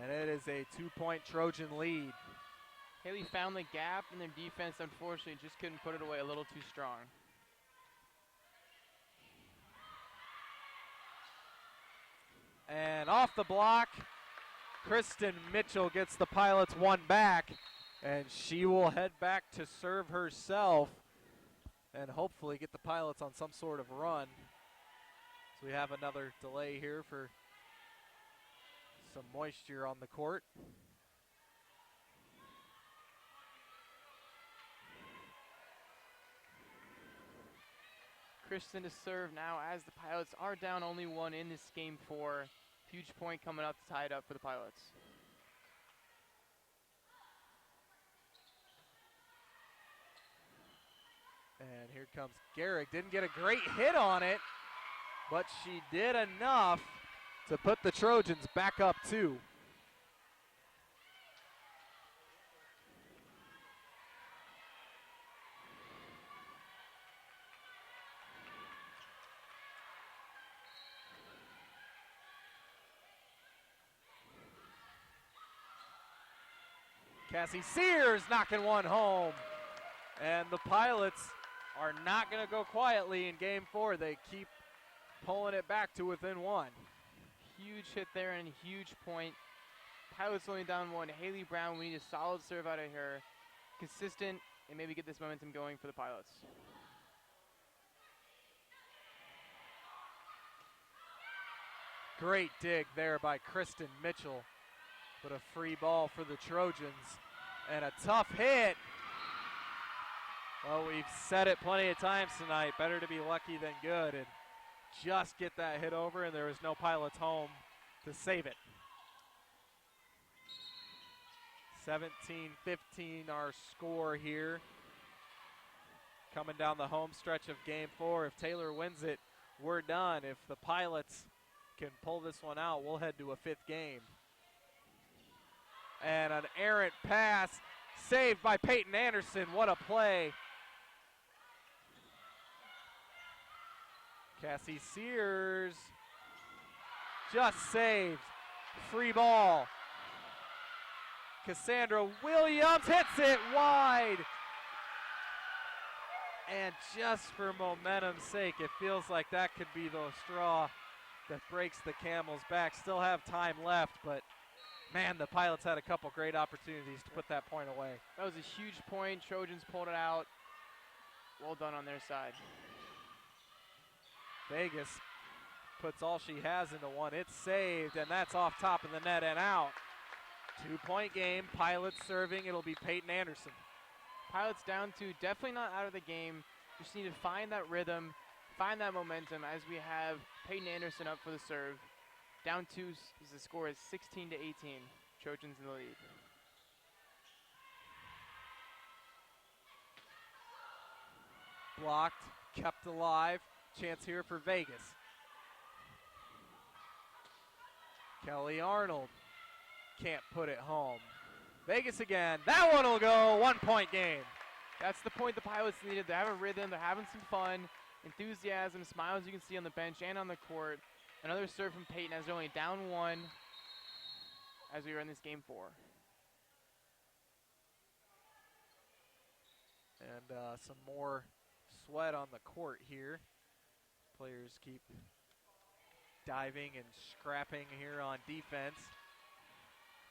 And it is a 2-point Trojan lead. Haley found the gap, and their defense, unfortunately, just couldn't put it away a little too strong. And off the block, Kristen Mitchell gets the Pilots 1 back, and she will head back to serve herself and hopefully get the Pilots on some sort of run. So we have another delay here for some moisture on the court. Kristen to serve now as the Pilots are down only 1 in this game 4. Huge point coming up to tie it up for the Pilots. And here comes Garrick. Didn't get a great hit on it, but she did enough to put the Trojans back up 2. Cassie Sears knocking one home. And the Pilots are not going to go quietly in game 4. They keep pulling it back to within 1. Huge hit there and a huge point. Pilots only down one. Haley Brown, we need a solid serve out of her. Consistent, and maybe get this momentum going for the Pilots. Great dig there by Kristen Mitchell. But a free ball for the Trojans. And a tough hit. Well, we've said it plenty of times tonight. Better to be lucky than good. And just get that hit over, and there was no Pilots home to save it. 17-15 our score here. Coming down the home stretch of game 4. If Taylor wins it, we're done. If the Pilots can pull this one out, we'll head to a 5th game. And an errant pass saved by Peyton Anderson. What a play. Cassie Sears just saved. Free ball. Cassandra Williams hits it wide. And just for momentum's sake, it feels like that could be the straw that breaks the camel's back. Still have time left, but man, the Pilots had a couple great opportunities to put that point away. That was a huge point. Trojans pulled it out. Well done on their side. Vegas puts all she has into one. It's saved, and that's off top of the net and out. 2-point game. Pilots serving. It'll be Peyton Anderson. Pilots down 2. Definitely not out of the game. Just need to find that rhythm, find that momentum as we have Peyton Anderson up for the serve. Down 2, the score is 16-18. Trojans in the lead. Blocked, kept alive. Chance here for Vegas. Kelly Arnold can't put it home. Vegas again. That one will go. 1-point game. That's the point the Pilots needed. They have a rhythm. They're having some fun. Enthusiasm, smiles you can see on the bench and on the court. Another serve from Peyton as they're only down 1 as we are in this game 4. And some more sweat on the court here. Players keep diving and scrapping here on defense.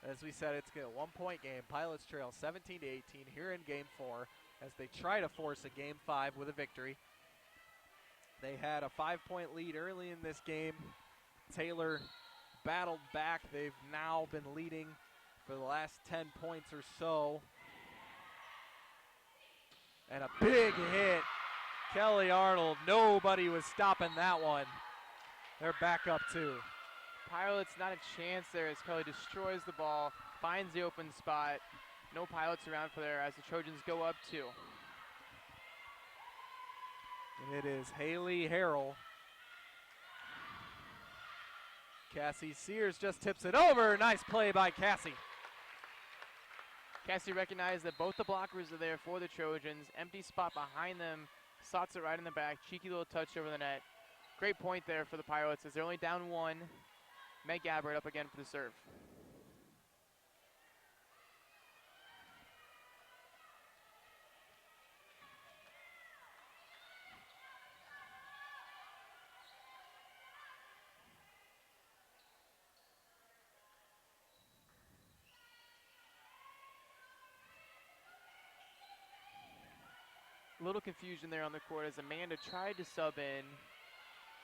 As we said, it's a 1-point game. Pilots trail 17-18 here in game 4 as they try to force a game 5 with a victory. They had a 5-point lead early in this game. Taylor battled back. They've now been leading for the last 10 points or so. And a big hit. Kelly Arnold, nobody was stopping that one. They're back up 2. Pilots, not a chance there as Kelly destroys the ball, finds the open spot. No Pilots around for there as the Trojans go up 2. And it is Haley Harrell. Cassie Sears just tips it over. Nice play by Cassie. Cassie recognized that both the blockers are there for the Trojans. Empty spot behind them. Slots it right in the back. Cheeky little touch over the net. Great point there for the Pilots as they're only down 1. Meg Gabbard up again for the serve. A little confusion there on the court as Amanda tried to sub in.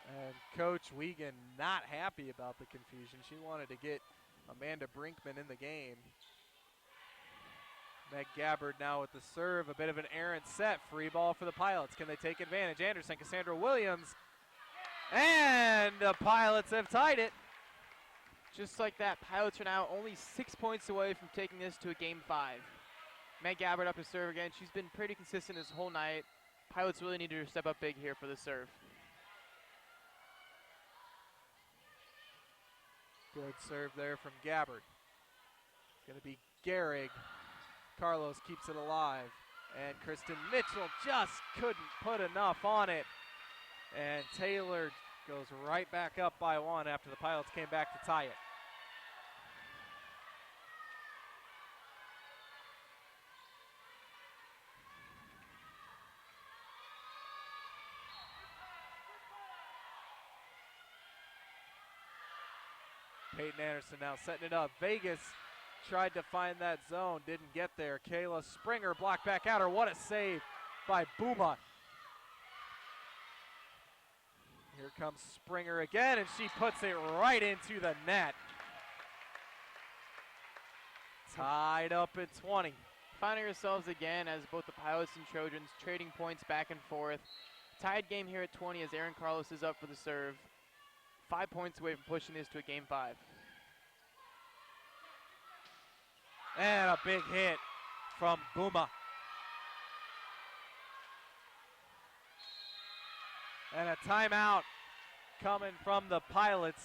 And Coach Wiegand not happy about the confusion. She wanted to get Amanda Brinkman in the game. Meg Gabbard now with the serve. A bit of an errant set. Free ball for the Pilots. Can they take advantage? Anderson, Cassandra Williams. And the Pilots have tied it. Just like that, Pilots are now only 6 points away from taking this to a game 5. Meg Gabbard up to serve again. She's been pretty consistent this whole night. Pilots really need her to step up big here for the serve. Good serve there from Gabbard. It's going to be Gehrig. Carlos keeps it alive. And Kristen Mitchell just couldn't put enough on it. And Taylor goes right back up by 1 after the Pilots came back to tie it. Peyton Anderson now setting it up. Vegas tried to find that zone, didn't get there. Kayla Springer blocked back at her. What a save by Booma. Here comes Springer again, and she puts it right into the net. Tied up at 20. Finding ourselves again as both the Pilots and Trojans trading points back and forth. Tied game here at 20 as Aaron Carlos is up for the serve. 5 points away from pushing this to a game 5. And a big hit from Booma. And a timeout coming from the Pilots.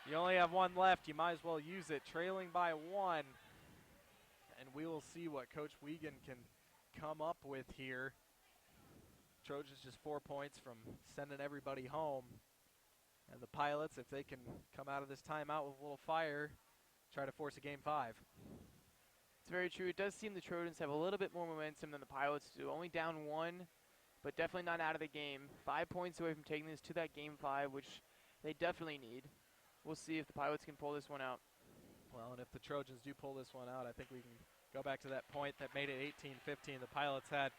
You only have one left. You might as well use it. Trailing by 1. And we will see what Coach Wiegand can come up with here. Trojans just 4 points from sending everybody home. And the Pilots, if they can come out of this timeout with a little fire, try to force a game 5. It's very true. It does seem the Trojans have a little bit more momentum than the Pilots do. Only down 1, but definitely not out of the game. 5 points away from taking this to that game 5, which they definitely need. We'll see if the Pilots can pull this one out. Well, and if the Trojans do pull this one out, I think we can go back to that point that made it 18-15. The Pilots had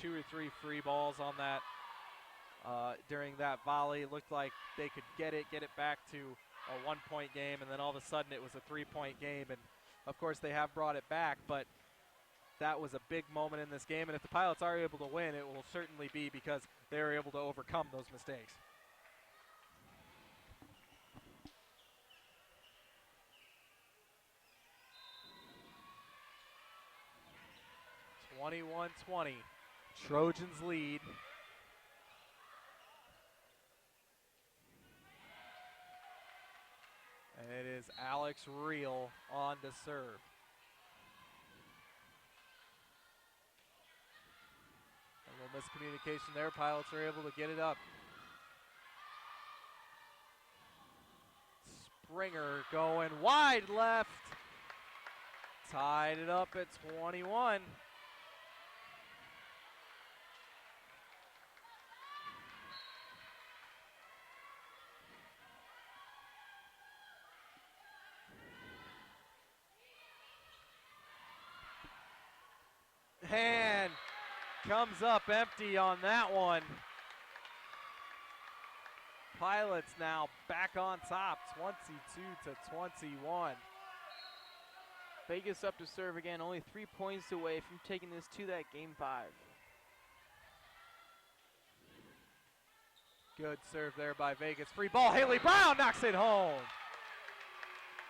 2 or 3 free balls on that during that volley. It looked like they could get it back to a 1-point game, and then all of a sudden it was a 3-point game. And of course they have brought it back, but that was a big moment in this game. And if the Pilots are able to win, it will certainly be because they were able to overcome those mistakes. 21-20, Trojans lead. And it is Alex Reel on to serve. A little miscommunication there. Pilots are able to get it up. Springer going wide left. Tied it up at 21. And comes up empty on that one. Pilots now back on top, 22-21. Vegas up to serve again, only 3 points away from taking this to that game 5. Good serve there by Vegas. Free ball, Haley Brown knocks it home.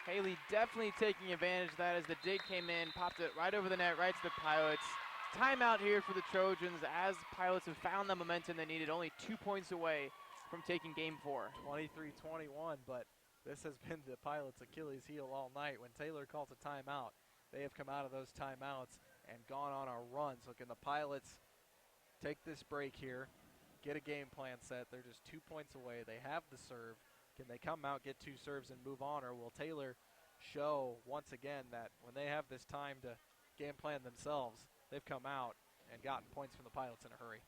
Haley definitely taking advantage of that as the dig came in, popped it right over the net, right to the Pilots. Timeout here for the Trojans as Pilots have found the momentum they needed, only 2 points away from taking game 4. 23-21, but this has been the Pilots' Achilles heel all night. When Taylor calls a timeout, they have come out of those timeouts and gone on a run. So can the Pilots take this break here, get a game plan set? They're just 2 points away. They have the serve. Can they come out, get 2 serves, and move on? Or will Taylor show once again that when they have this time to game plan themselves, they've come out and gotten points from the Pilots in a hurry?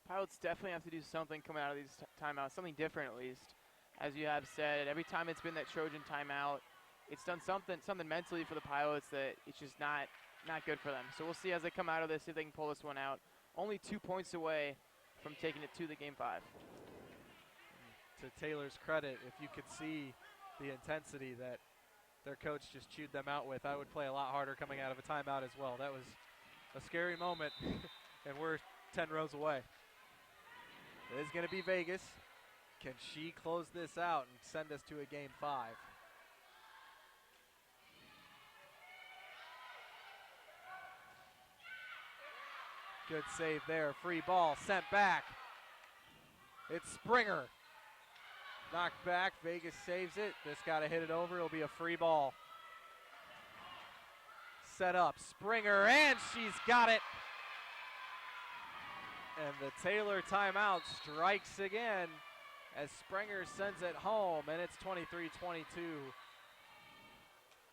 Pilots definitely have to do something coming out of these timeouts, something different at least. As you have said, every time it's been that Trojan timeout, it's done something mentally for the Pilots that it's just not good for them. So we'll see as they come out of this if they can pull this one out. Only 2 points away from taking it to the game 5. To Taylor's credit, if you could see the intensity that their coach just chewed them out with, I would play a lot harder coming out of a timeout as well. That was a scary moment, and we're 10 rows away. It is going to be Vegas. Can she close this out and send us to a game 5? Good save there. Free ball sent back. It's Springer. Knocked back. Vegas saves it. Just got to hit it over. It'll be a free ball. Set up. Springer, and she's got it. And the Taylor timeout strikes again as Springer sends it home, and it's 23-22.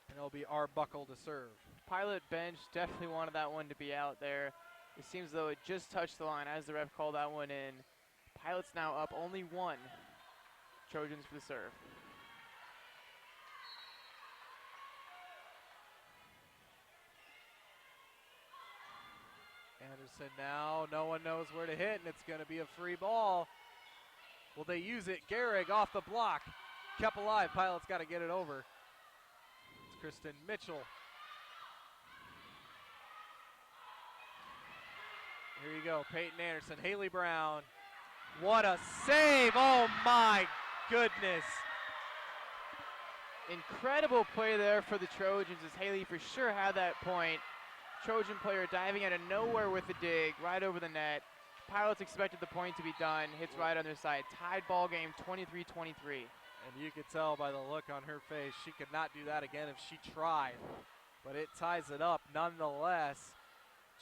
And it'll be Arbuckle to serve. Pilot bench definitely wanted that one to be out there. It seems though it just touched the line as the ref called that one in. Pilots now up only 1. Trojans for the serve. Anderson now, no one knows where to hit, and it's going to be a free ball. Will they use it? Gehrig off the block. Kept alive. Pilots got to get it over. It's Kristen Mitchell. Here you go, Peyton Anderson, Haley Brown. What a save! Oh my goodness! Incredible play there for the Trojans as Haley for sure had that point. Trojan player diving out of nowhere with the dig right over the net. Pilots expected the point to be done. Hits right on their side. Tied ball game 23-23. And you could tell by the look on her face, she could not do that again if she tried. But it ties it up nonetheless.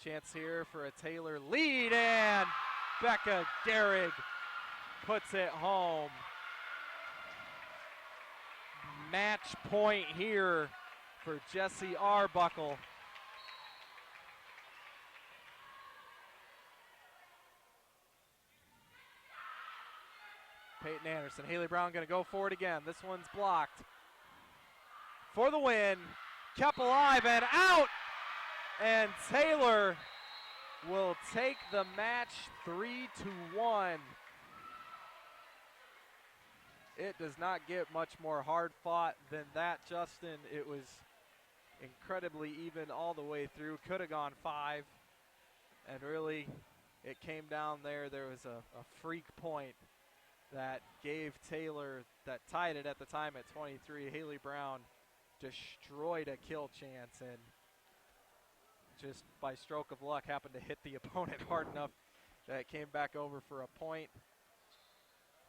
Chance here for a Taylor lead, and Becca Gehrig puts it home. Match point here for Jessie Arbuckle. Peyton Anderson, Haley Brown gonna go for it again. This one's blocked. For the win, kept alive and out! And Taylor will take the match 3-1. It does not get much more hard fought than that, Justin. It was incredibly even all the way through. Could have gone 5. And really, it came down there. There was a freak point that gave Taylor, that tied it at the time at 23. Haley Brown destroyed a kill chance and just by stroke of luck happened to hit the opponent hard enough that it came back over for a point.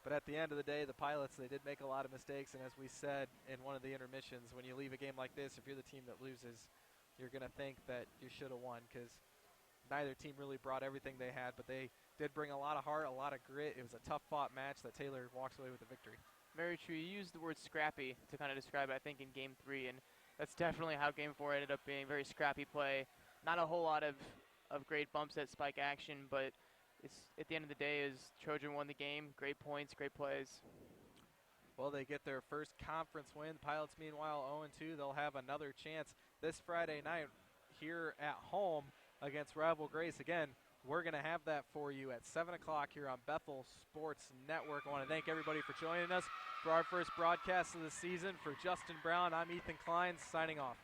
But at the end of the day, the Pilots, they did make a lot of mistakes, and as we said in one of the intermissions, when you leave a game like this, if you're the team that loses, you're going to think that you should have won because neither team really brought everything they had, but they did bring a lot of heart, a lot of grit. It was a tough-fought match that Taylor walks away with the victory. Very true. You used the word scrappy to kind of describe it, I think, in Game 3, and that's definitely how Game 4 ended up being. Very scrappy play. Not a whole lot of great bumps at spike action, but it's at the end of the day is Trojan won the game. Great points, great plays. Well, they get their first conference win. Pilots, meanwhile, 0-2. They'll have another chance this Friday night here at home against Rival Grace. Again, we're going to have that for you at 7 o'clock here on Bethel Sports Network. I want to thank everybody for joining us for our first broadcast of the season. For Justin Brown, I'm Ethan Klein, signing off.